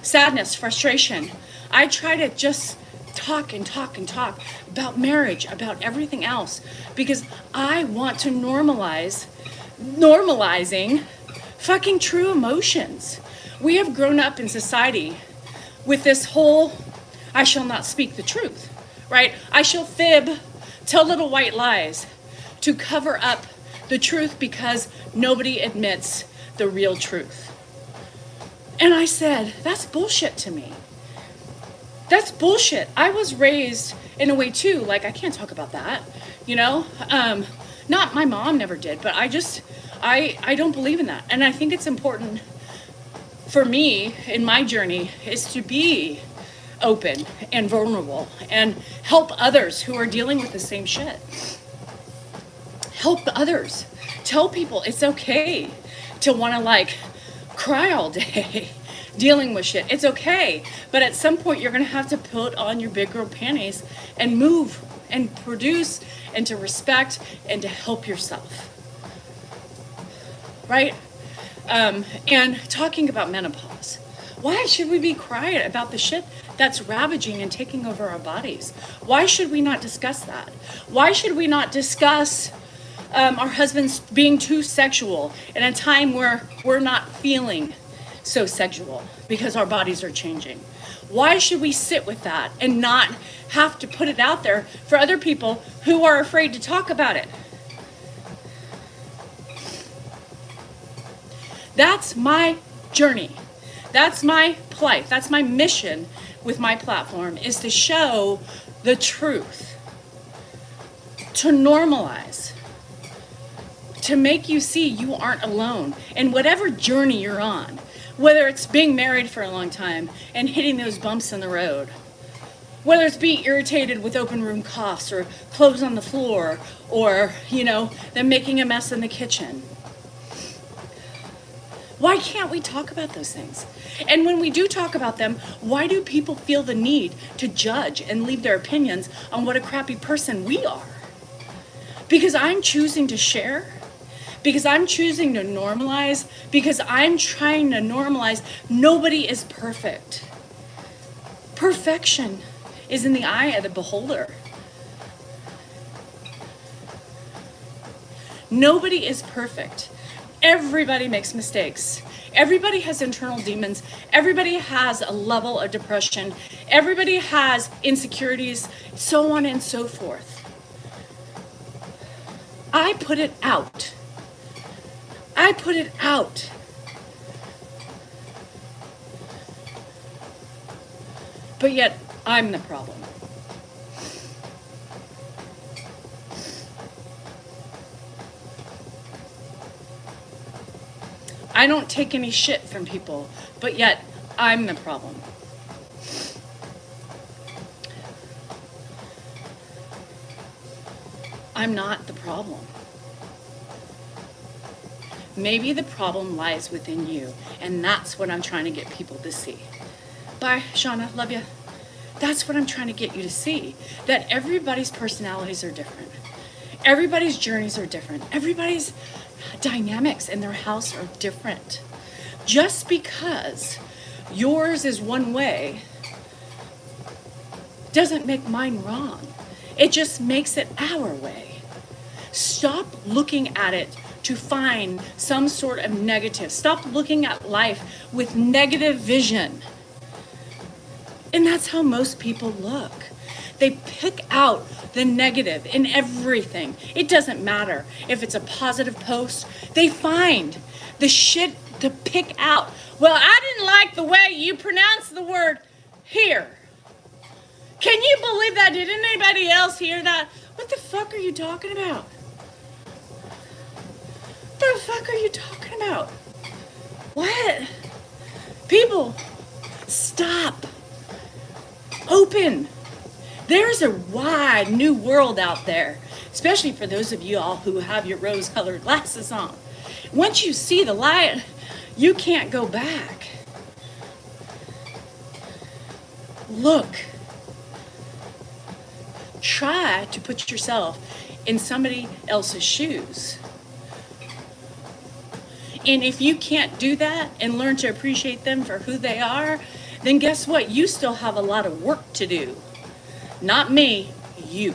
[SPEAKER 1] sadness, frustration. I try to just talk about marriage, about everything else, because I want to normalizing fucking true emotions. We have grown up in society with this whole, I shall not speak the truth, right? I shall fib, tell little white lies to cover up the truth because nobody admits the real truth. And I said, that's bullshit to me. That's bullshit. I was raised in a way too, like I can't talk about that, not my mom never did, but I don't believe in that. And I think it's important for me in my journey is to be open and vulnerable and help others who are dealing with the same shit. Help others. Tell people it's okay to want to cry all day dealing with shit. It's okay. But at some point you're going to have to put on your big girl panties and move and produce and to respect and to help yourself. Right? And talking about menopause. Why should we be quiet about the shit that's ravaging and taking over our bodies? Why should we not discuss that? Why should we not discuss our husbands being too sexual in a time where we're not feeling so sexual because our bodies are changing? Why should we sit with that and not have to put it out there for other people who are afraid to talk about it? That's my journey. That's my plight. That's my mission with my platform, is to show the truth, to normalize, to make you see you aren't alone in whatever journey you're on, whether it's being married for a long time and hitting those bumps in the road, whether it's being irritated with open room coughs or clothes on the floor or, them making a mess in the kitchen. Why can't we talk about those things? And when we do talk about them, why do people feel the need to judge and leave their opinions on what a crappy person we are? Because I'm choosing to share, because I'm choosing to normalize, because I'm trying to normalize. Nobody is perfect. Perfection is in the eye of the beholder. Nobody is perfect. Everybody makes mistakes. Everybody has internal demons. Everybody has a level of depression. Everybody has insecurities, so on and so forth. I put it out. But yet, I'm the problem. I don't take any shit from people, but yet I'm the problem. I'm not the problem. Maybe the problem lies within you, and that's what I'm trying to get people to see. Bye, Shauna, love you. That's what I'm trying to get you to see, that everybody's personalities are different. Everybody's journeys are different. Everybody's dynamics in their house are different. Just because yours is one way doesn't make mine wrong. It just makes it our way. Stop looking at it to find some sort of negative. Stop looking at life with negative vision. And that's how most people look. They pick out the negative in everything. It doesn't matter if it's a positive post. They find the shit to pick out. Well, I didn't like the way you pronounced the word here. Can you believe that? Did anybody else hear that? What the fuck are you talking about? What the fuck are you talking about? What? People, stop. Open. There's a wide new world out there, especially for those of you all who have your rose-colored glasses on. Once you see the light, you can't go back. Look. Try to put yourself in somebody else's shoes. And if you can't do that and learn to appreciate them for who they are, then guess what? You still have a lot of work to do. Not me, you.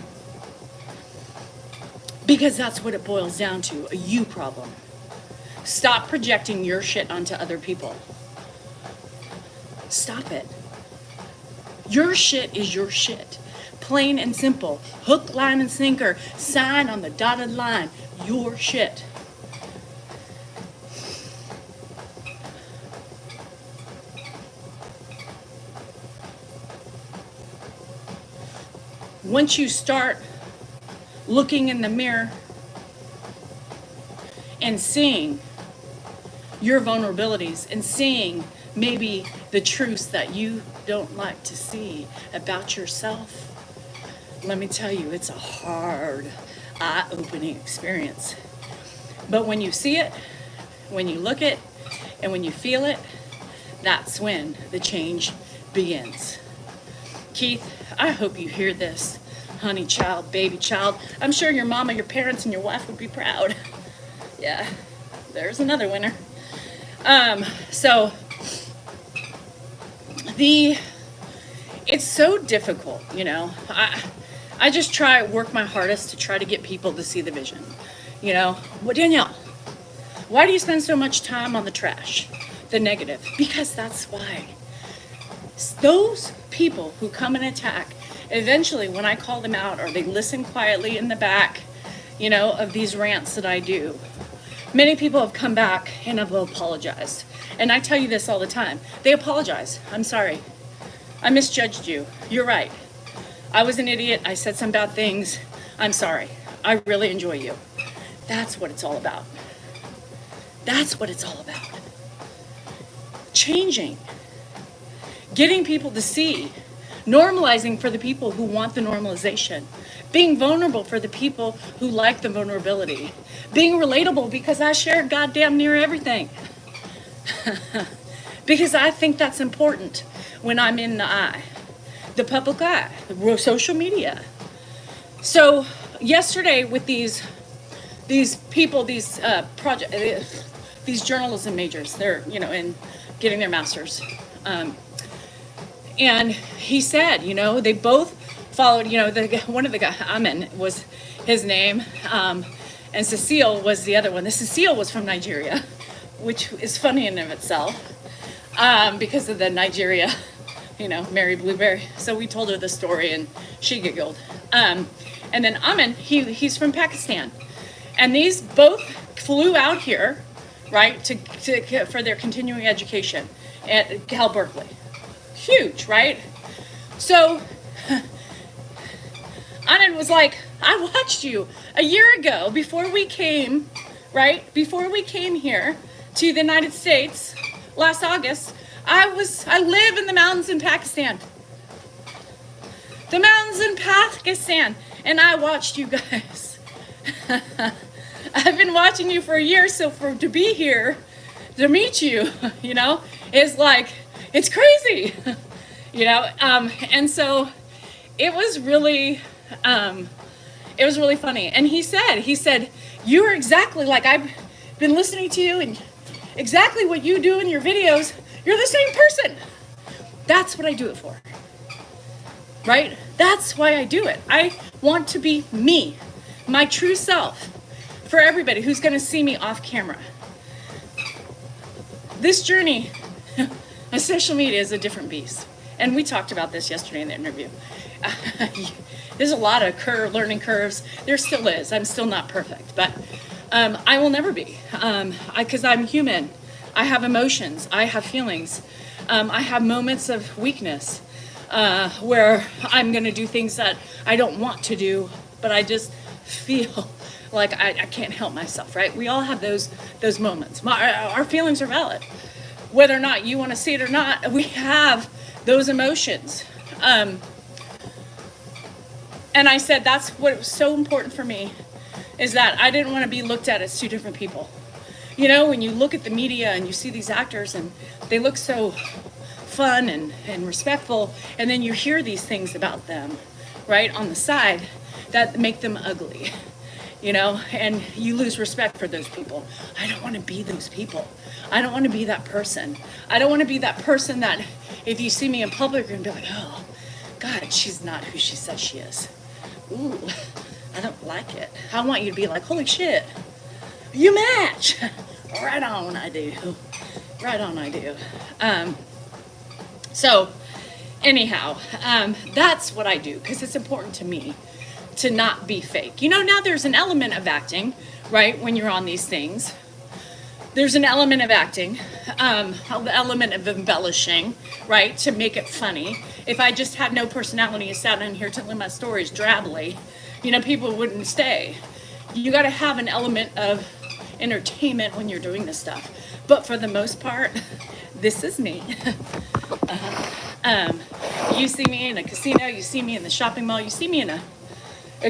[SPEAKER 1] Because that's what it boils down to, a you problem. Stop projecting your shit onto other people. Stop it. Your shit is your shit. Plain and simple. Hook, line, and sinker. Sign on the dotted line. Your shit. Once you start looking in the mirror and seeing your vulnerabilities and seeing maybe the truths that you don't like to see about yourself, let me tell you, it's a hard, eye-opening experience. But when you see it, when you look it, and when you feel it, that's when the change begins. Keith, I hope you hear this, honey child, baby child. I'm sure your mama, your parents, and your wife would be proud. Yeah, there's another winner. It's so difficult, you know. I just work my hardest to try to get people to see the vision. You know, well, Danielle, why do you spend so much time on the trash, the negative? Because that's why. Those people who come and attack, eventually when I call them out or they listen quietly in the back, you know, of these rants that I do, many people have come back and have apologized. And I tell you this all the time. They apologize. I'm sorry. I misjudged you. You're right. I was an idiot. I said some bad things. I'm sorry. I really enjoy you. That's what it's all about. That's what it's all about. Changing. Getting people to see. Normalizing for the people who want the normalization. Being vulnerable for the people who like the vulnerability. Being relatable because I share goddamn near everything. Because I think that's important when I'm in the eye. The public eye. The social media. So yesterday with these people, these journalism majors, they're, you know, in getting their masters. And he said, you know, they both followed, you know, one of the guys, Amen was his name, and Cecile was the other one. The Cecile was from Nigeria, which is funny in and of itself, because of the Nigeria, you know, Mary Blueberry. So we told her the story and she giggled. And then Amen, he's from Pakistan. And these both flew out here, right, for their continuing education at Cal Berkeley. Huge, right? So Anand was like, I watched you a year ago before we came, right? Before we came here to the United States last August, I live in the mountains in Pakistan. The mountains in Pakistan. And I watched you guys. I've been watching you for a year, so to be here, to meet you, you know, is like, it's crazy, you know? And so it was really funny. And he said, you are exactly like, I've been listening to you and exactly what you do in your videos, you're the same person. That's what I do it for, right? That's why I do it. I want to be me, my true self, for everybody who's gonna see me off camera. This journey on social media is a different beast. And we talked about this yesterday in the interview. There's a lot of learning curves. There still is. I'm still not perfect, but I will never be, because I'm human. I have emotions. I have feelings. I have moments of weakness where I'm going to do things that I don't want to do, but I just feel like I can't help myself, right? We all have those moments. Our feelings are valid. Whether or not you want to see it or not, we have those emotions. And I said that's what was so important for me, is that I didn't want to be looked at as two different people. You know, when you look at the media and you see these actors and they look so fun and respectful, and then you hear these things about them, right, on the side that make them ugly, you know, and you lose respect for those people. I don't want to be those people. I don't want to be that person. I don't want to be that person that if you see me in public, you're going to be like, oh, God, she's not who she says she is. Ooh, I don't like it. I want you to be like, holy shit, you match. Right on, I do. Right on, I do. So anyhow, that's what I do, because it's important to me to not be fake. You know, now there's an element of acting, right, when you're on these things. There's an element of acting, the element of embellishing, right, to make it funny. If I just had no personality and sat in here telling my stories drably, you know, people wouldn't stay. You got to have an element of entertainment when you're doing this stuff. But for the most part, this is me. You see me in a casino, you see me in the shopping mall, you see me in a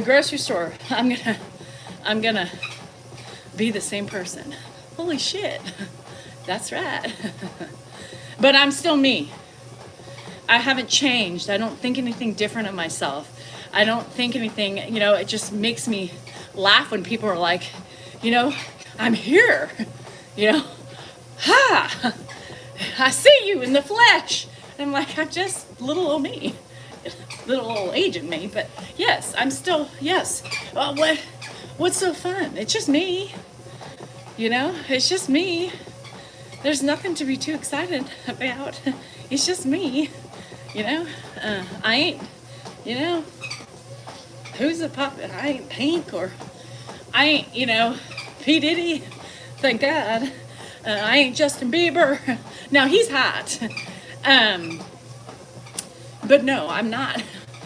[SPEAKER 1] grocery store. I'm gonna be the same person. Holy shit, that's right. But I'm still me. I haven't changed. I don't think anything different of myself. I don't think anything, you know, it just makes me laugh when people are like, you know, I'm here, you know, ha, I see you in the flesh. And I'm like, I'm just little old me, little old agent me, but yes, I'm still, yes. What's so fun? It's just me, you know, it's just me. There's nothing to be too excited about. It's just me, you know. I ain't, you know, who's a pop? I ain't Pink, or I ain't, you know, P. Diddy, thank God. I ain't Justin Bieber. Now he's hot. But no, I'm not.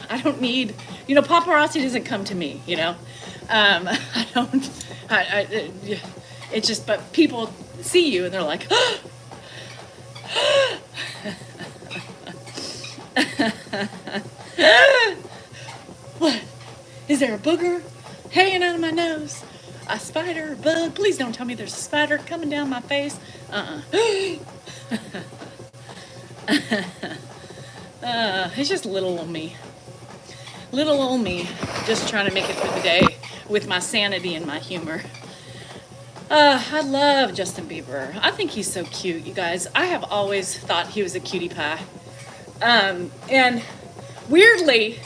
[SPEAKER 1] I don't need, you know, paparazzi doesn't come to me, you know. I don't, it's just, but people see you and they're like, what? Is there a booger hanging out of my nose? A spider, a bug? Please don't tell me there's a spider coming down my face. It's just little old me. Little old me, just trying to make it through the day with my sanity and my humor. I love Justin Bieber. I think he's so cute, you guys. I have always thought he was a cutie pie. And weirdly,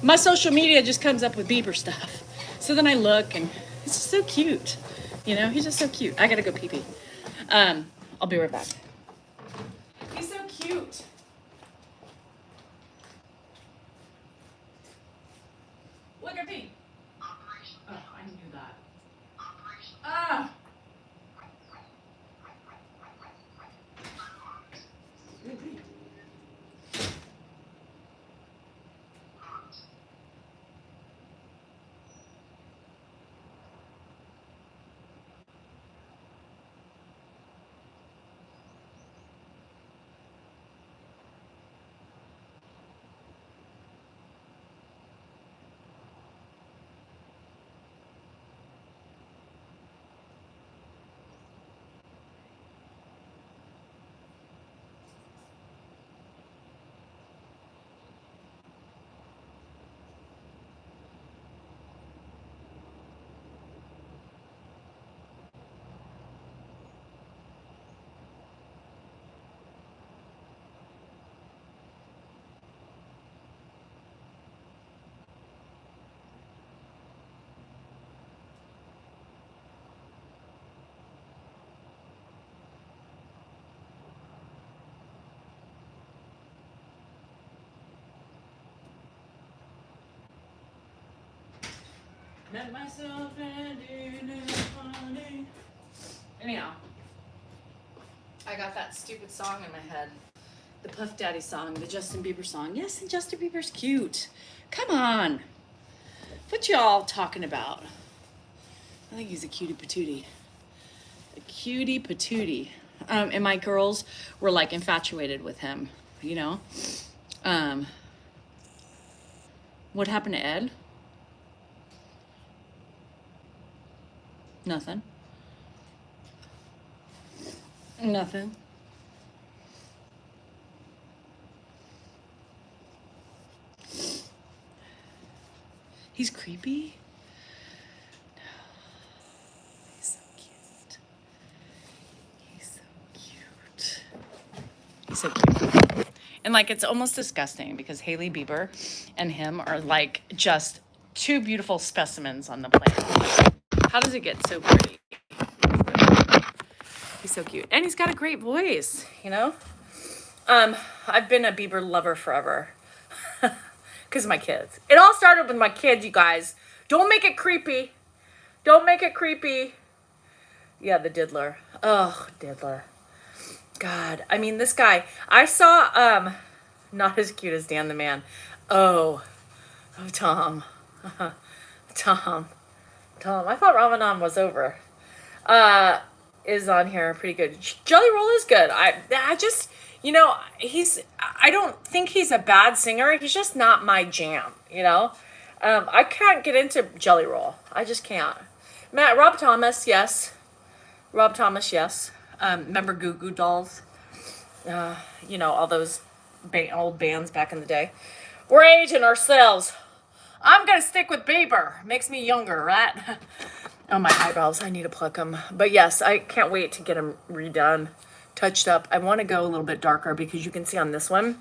[SPEAKER 1] my social media just comes up with Bieber stuff. So then I look and it's just so cute. You know, he's just so cute. I gotta go pee pee. I'll be right back. He's so cute. Look at me. Oh, I knew that. Ah. Met myself and anyhow, I got that stupid song in my head. The Puff Daddy song, the Justin Bieber song. Yes, and Justin Bieber's cute. Come on. What y'all talking about? I think he's a cutie patootie. A cutie patootie. And my girls were like infatuated with him, you know? What happened to Ed? Nothing. Nothing. He's creepy? No. He's so cute. He's so cute. He's so cute. And like, it's almost disgusting because Hailey Bieber and him are like just two beautiful specimens on the planet. How does it get so pretty? He's so cute. And he's got a great voice, you know? I've been a Bieber lover forever. Because of my kids. It all started with my kids, you guys. Don't make it creepy. Don't make it creepy. Yeah, the diddler. Oh, diddler. God. I mean, this guy. I saw, not as cute as Dan the Man. Oh, Tom. Tom. I thought Ramadan was over. Is on here pretty good. Jelly Roll is good. I just, you know, I don't think he's a bad singer. He's just not my jam, you know? I can't get into Jelly Roll. I just can't. Rob Thomas, yes. Rob Thomas, yes. Remember Goo Goo Dolls? You know, all those old bands back in the day. We're aging ourselves. I'm going to stick with Bieber. Makes me younger, right? Oh, my eyebrows. I need to pluck them. But yes, I can't wait to get them redone, touched up. I want to go a little bit darker because you can see on this one,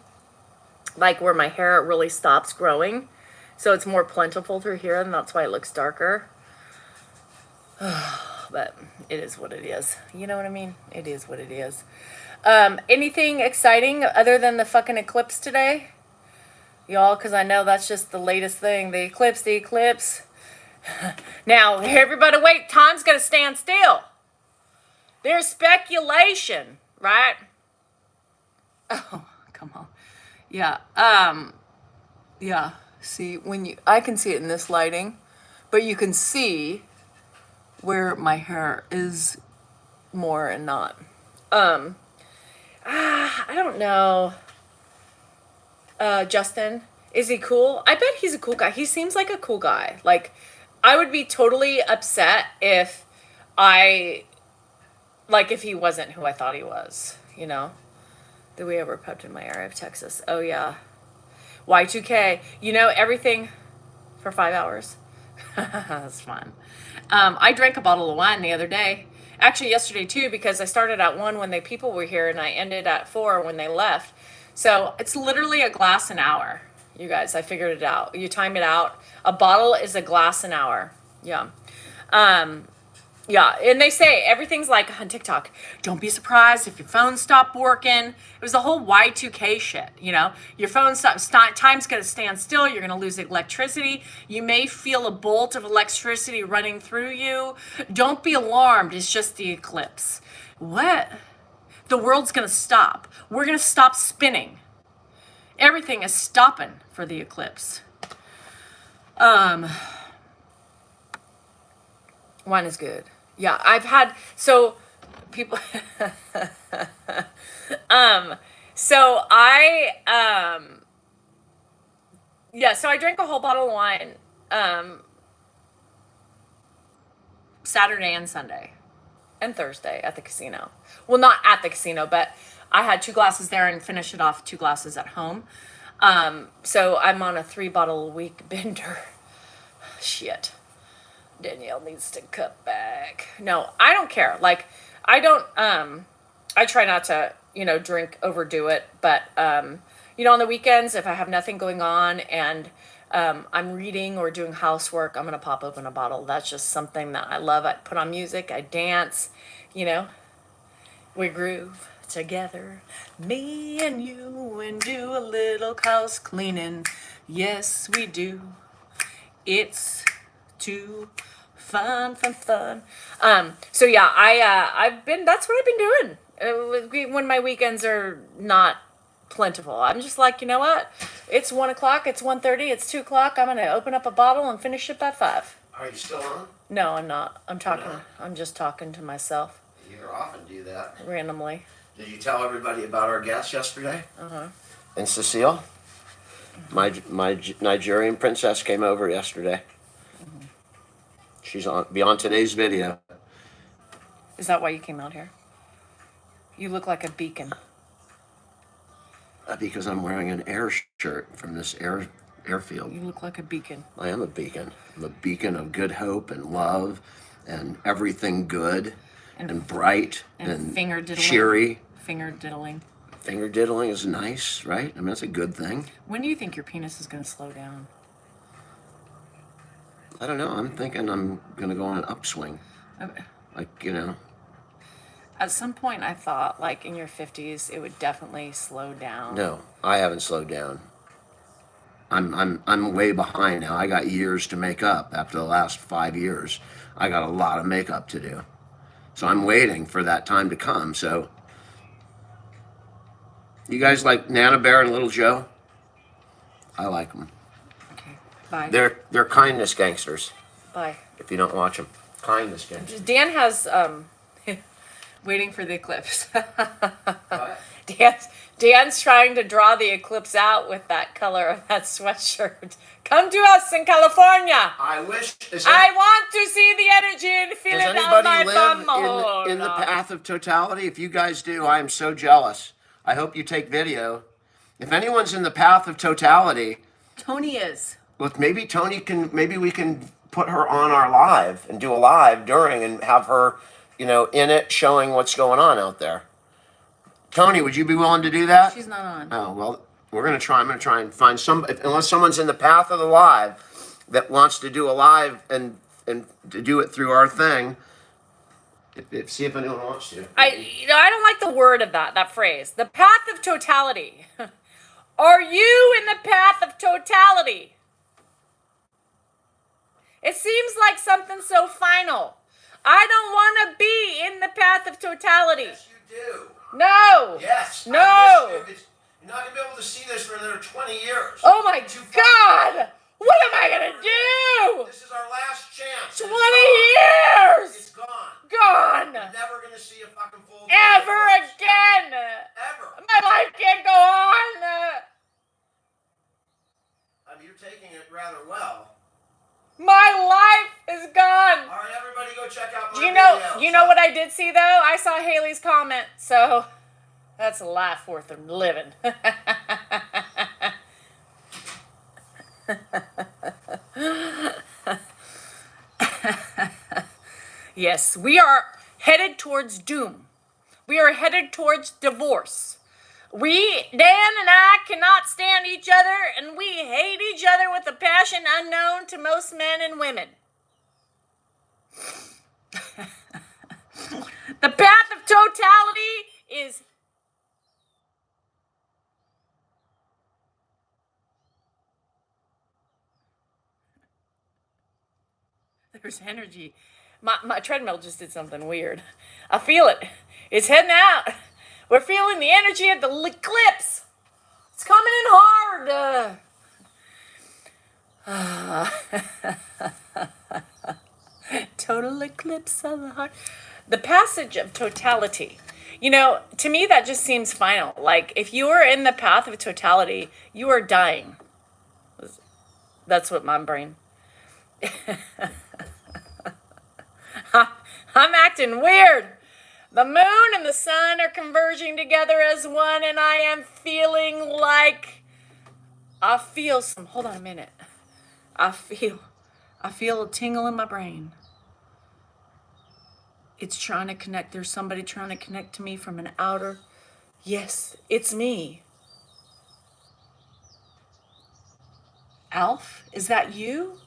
[SPEAKER 1] like where my hair really stops growing. So it's more plentiful through here, and that's why it looks darker. But it is what it is. You know what I mean? It is what it is. Anything exciting other than the fucking eclipse today? Y'all, because I know that's just the latest thing. The eclipse. Now, everybody wait. Time's going to stand still. There's speculation, right? Oh, come on. Yeah. Yeah. See, I can see it in this lighting, but you can see where my hair is more and not. I don't know. Justin, is he cool? I bet he's a cool guy. He seems like a cool guy. Like, I would be totally upset if he wasn't who I thought he was, you know? The way over prepped in my area of Texas. Oh, yeah. Y2K. You know, everything for 5 hours. That's fun. I drank a bottle of wine the other day. Actually, yesterday, too, because I started at 1 when people were here, and I ended at 4 when they left. So it's literally a glass an hour. You guys, I figured it out. You time it out. A bottle is a glass an hour. Yeah. Yeah, and they say everything's like on TikTok. Don't be surprised if your phone stopped working. It was the whole Y2K shit, you know. Your phone time's going to stand still. You're going to lose electricity. You may feel a bolt of electricity running through you. Don't be alarmed. It's just the eclipse. What? The world's going to stop. We're going to stop spinning. Everything is stopping for the eclipse. Wine is good. Yeah, I've had, so people, so I drank a whole bottle of wine, Saturday and Sunday and Thursday at the casino. Well, not at the casino, but I had 2 glasses there and finished it off 2 glasses at home. So I'm on a 3-bottle-a-week bender. Shit. Danielle needs to cut back. No, I don't care. Like, I don't, I try not to, overdo it. But, on the weekends, if I have nothing going on and I'm reading or doing housework, I'm going to pop open a bottle. That's just something that I love. I put on music. I dance, we groove together, me and you, and do a little house cleaning. Yes, we do. It's
[SPEAKER 3] too fun. So yeah, that's what I've been doing when my weekends are not plentiful. I'm just like, you know what? It's 1 o'clock, it's 1:30, it's 2 o'clock. I'm gonna open up a bottle and finish it by 5.
[SPEAKER 2] Are you still on?
[SPEAKER 3] No, I'm not. I'm talking.
[SPEAKER 2] not?
[SPEAKER 3] I'm just talking to myself
[SPEAKER 2] You often do that.
[SPEAKER 3] randomly.
[SPEAKER 2] Did you tell everybody about our guest yesterday? And Cecile? My Nigerian princess came over yesterday. She's be on today's video.
[SPEAKER 3] Is that why you came out here? You look like a beacon.
[SPEAKER 2] Because I'm wearing an air shirt from this airfield.
[SPEAKER 3] You look like a beacon.
[SPEAKER 2] I am a beacon. I'm a beacon of good hope and love and everything good and bright and
[SPEAKER 3] finger diddling.
[SPEAKER 2] cheery.
[SPEAKER 3] Finger diddling.
[SPEAKER 2] Finger diddling is nice, right? I mean, that's a good thing.
[SPEAKER 3] When do you think your penis is going to slow down?
[SPEAKER 2] I don't know. I'm thinking I'm going to go on an upswing. Like,
[SPEAKER 3] At some point, I thought, like, in your 50s, it would definitely slow down.
[SPEAKER 2] No, I haven't slowed down. I'm way behind now. I got years to make up. After the last 5 years, I got a lot of makeup to do. So I'm waiting for that time to come. So, you guys like Nana Bear and Little Joe? I like them.
[SPEAKER 3] Okay, bye.
[SPEAKER 2] They're kindness gangsters.
[SPEAKER 3] Bye.
[SPEAKER 2] If you don't watch them, kindness gangsters.
[SPEAKER 3] Dan has waiting for the eclipse.
[SPEAKER 2] What?
[SPEAKER 3] Dan's trying to draw the eclipse out with that color of that sweatshirt. Come to us in California.
[SPEAKER 2] I wish.
[SPEAKER 3] I want to see the energy and feel
[SPEAKER 2] Does
[SPEAKER 3] it on my
[SPEAKER 2] anybody
[SPEAKER 3] bum.
[SPEAKER 2] live in the path of totality? If you guys do, I am so jealous. I hope you take video. If anyone's in the path of totality,
[SPEAKER 3] Tony is.
[SPEAKER 2] well, maybe maybe we can put her on our live and do a live during and have her, in it showing what's going on out there. Tony, would you be willing to do that?
[SPEAKER 3] She's not on.
[SPEAKER 2] Oh, well, I'm going to try and find unless someone's in the path of the live that wants to do a live and to do it through our thing. See if anyone wants to.
[SPEAKER 3] I don't like the word of that phrase. The path of totality. Are you in the path of totality? It seems like something so final. I don't want to be in the path of totality.
[SPEAKER 2] Yes, you do.
[SPEAKER 3] No.
[SPEAKER 2] Yes.
[SPEAKER 3] No.
[SPEAKER 2] You're not going to be able to see this for another 20 years.
[SPEAKER 3] Oh my God. What am I going to do?
[SPEAKER 2] This is our last chance.
[SPEAKER 3] 20 years.
[SPEAKER 2] It's gone.
[SPEAKER 3] Gone.
[SPEAKER 2] You're never going to see a fucking full.
[SPEAKER 3] Ever again.
[SPEAKER 2] Ever.
[SPEAKER 3] My life can't go on.
[SPEAKER 2] I mean, you're taking it rather well.
[SPEAKER 3] My life is gone.
[SPEAKER 2] All right, everybody go check out my
[SPEAKER 3] You know what I did see, though? I saw Haley's comment, so that's a life worth of living. Yes, we are headed towards doom. We are headed towards divorce. Dan and I cannot stand each other, and we hate each other with a passion unknown to most men and women. The path of totality is there's energy. My treadmill just did something weird. I feel it. It's heading out. We're feeling the energy of the eclipse. It's coming in hard. Total eclipse of the heart. The passage of totality. To me that just seems final. Like, if you are in the path of totality, you are dying. That's what my brain... I'm acting weird. The moon and the sun are converging together as one, and I am feeling like hold on a minute. I feel a tingle in my brain. It's trying to connect. There's somebody trying to connect to me from an outer. Yes, it's me. Alf, is that you?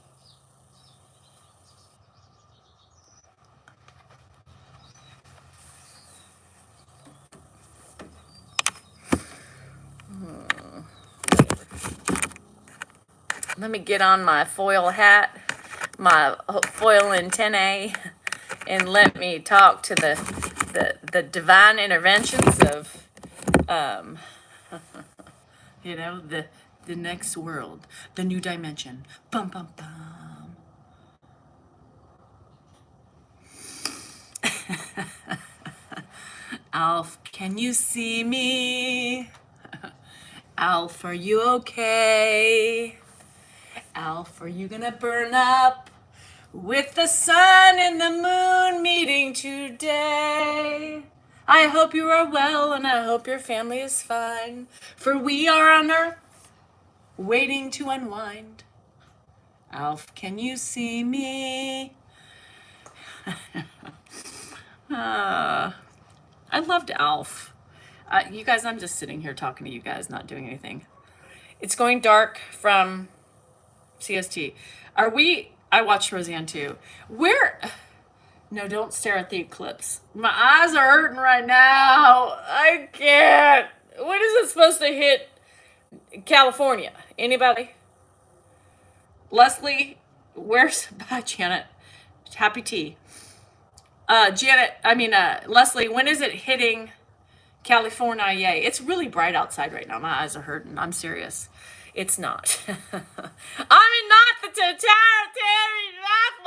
[SPEAKER 3] Let me get on my foil hat. my foil antennae and let me talk to the divine interventions of, the next world, the new dimension. Bum, bum, bum. Alf, can you see me? Alf, are you okay? Alf, are you gonna burn up with the sun and the moon meeting today? I hope you are well and I hope your family is fine, for we are on Earth waiting to unwind. Alf, can you see me? I loved Alf. You guys, I'm just sitting here talking to you guys, not doing anything. It's going dark from CST. I watched Roseanne too. No, don't stare at the eclipse. My eyes are hurting right now. I can't. When is it supposed to hit California? Anybody? Leslie, bye, Janet. Happy tea. Leslie, when is it hitting California? Yay. It's really bright outside right now. My eyes are hurting. I'm serious. It's not. I mean, not the totalitarian line.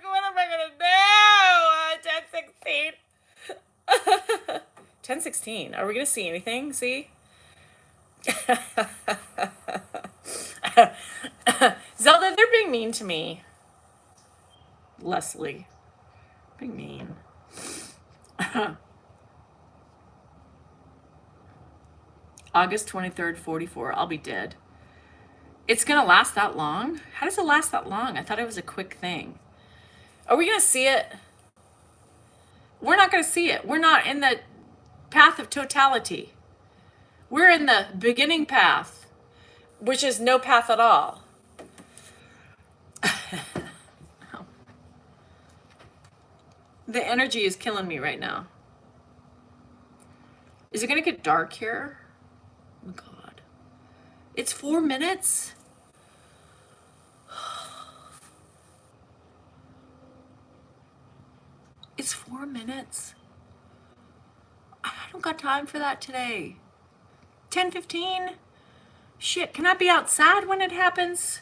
[SPEAKER 3] What am I going to do? 10:16. 10:16. Are we going to see anything? See? Zelda, they're being mean to me. Leslie. Being mean. August 23rd, 44. I'll be dead. It's going to last that long? How does it last that long? I thought it was a quick thing. Are we going to see it? We're not going to see it. We're not in the path of totality. We're in the beginning path, which is no path at all. The energy is killing me right now. Is it going to get dark here? Oh, God. It's 4 minutes? It's 4 minutes? I don't got time for that today. 10:15? Shit, can I be outside when it happens?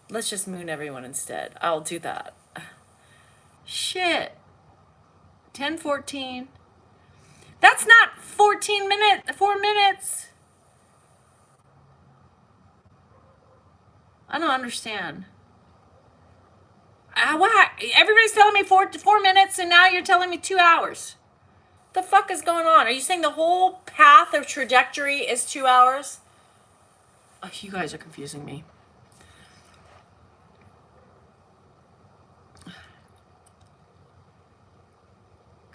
[SPEAKER 3] Let's just moon everyone instead. I'll do that. Shit. 10:14. That's not 4 minutes. I don't understand. Why? Everybody's telling me 4 minutes and now you're telling me 2 hours. The fuck is going on? Are you saying the whole path of trajectory is 2 hours? Oh, you guys are confusing me.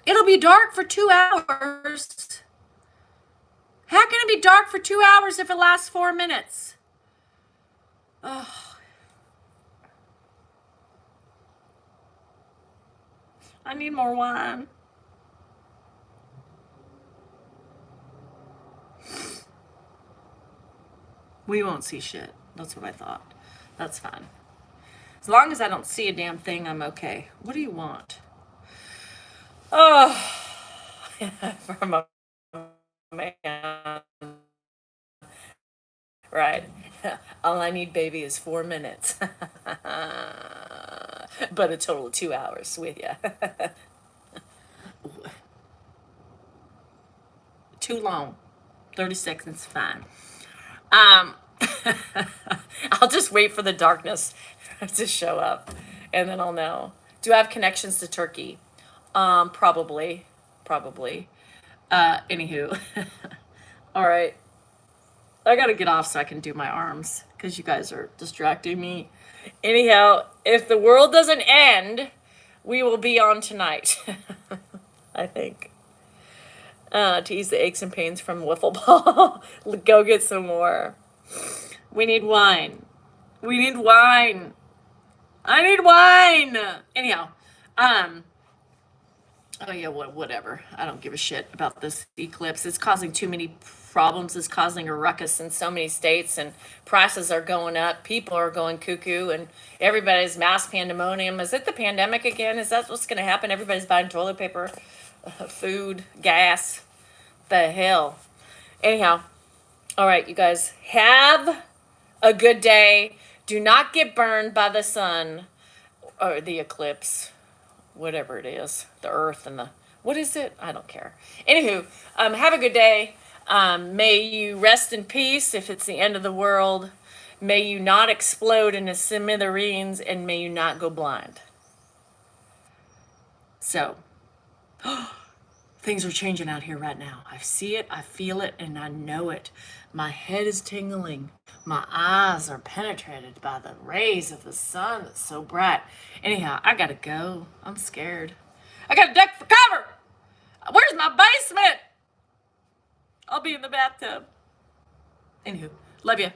[SPEAKER 3] It'll be dark for 2 hours. How can it be dark for 2 hours if it lasts 4 minutes? Oh. I need more wine. We won't see shit. That's what I thought. That's fine. As long as I don't see a damn thing, I'm okay. What do you want? Oh, from a man. Right. All I need, baby, is 4 minutes. But a total of 2 hours with you. Too long. 30 seconds, fine. I'll just wait for the darkness to show up, and then I'll know. Do I have connections to Turkey? Probably. Anywho. All right. I gotta get off so I can do my arms, because you guys are distracting me. Anyhow, if the world doesn't end, we will be on tonight. I think. To ease the aches and pains from wiffle ball. Go get some more. We need wine. I need wine. Anyhow, Oh yeah, whatever. I don't give a shit about this eclipse. It's causing too many problems. It's causing a ruckus in so many states, and prices are going up. People are going cuckoo, and everybody's mass pandemonium. Is it the pandemic again? Is that what's going to happen? Everybody's buying toilet paper, food, gas. The hell. Anyhow, all right, you guys, have a good day. Do not get burned by the sun or the eclipse, whatever it is, the earth and the, what is it? I don't care. Anywho, have a good day. May you rest in peace if it's the end of the world. May you not explode into smithereens, and may you not go blind. So, things are changing out here right now. I see it, I feel it, and I know it. My head is tingling. My eyes are penetrated by the rays of the sun that's so bright. Anyhow, I gotta go. I'm scared. I gotta duck for cover. Where's my basement? I'll be in the bathtub. Anywho, love you.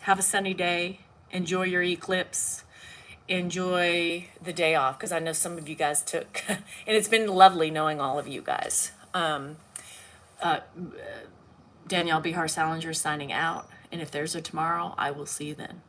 [SPEAKER 3] Have a sunny day. Enjoy your eclipse. Enjoy the day off, because I know some of you guys took, and it's been lovely knowing all of you guys. Danielle Salinger signing out, and if there's a tomorrow, I will see you then.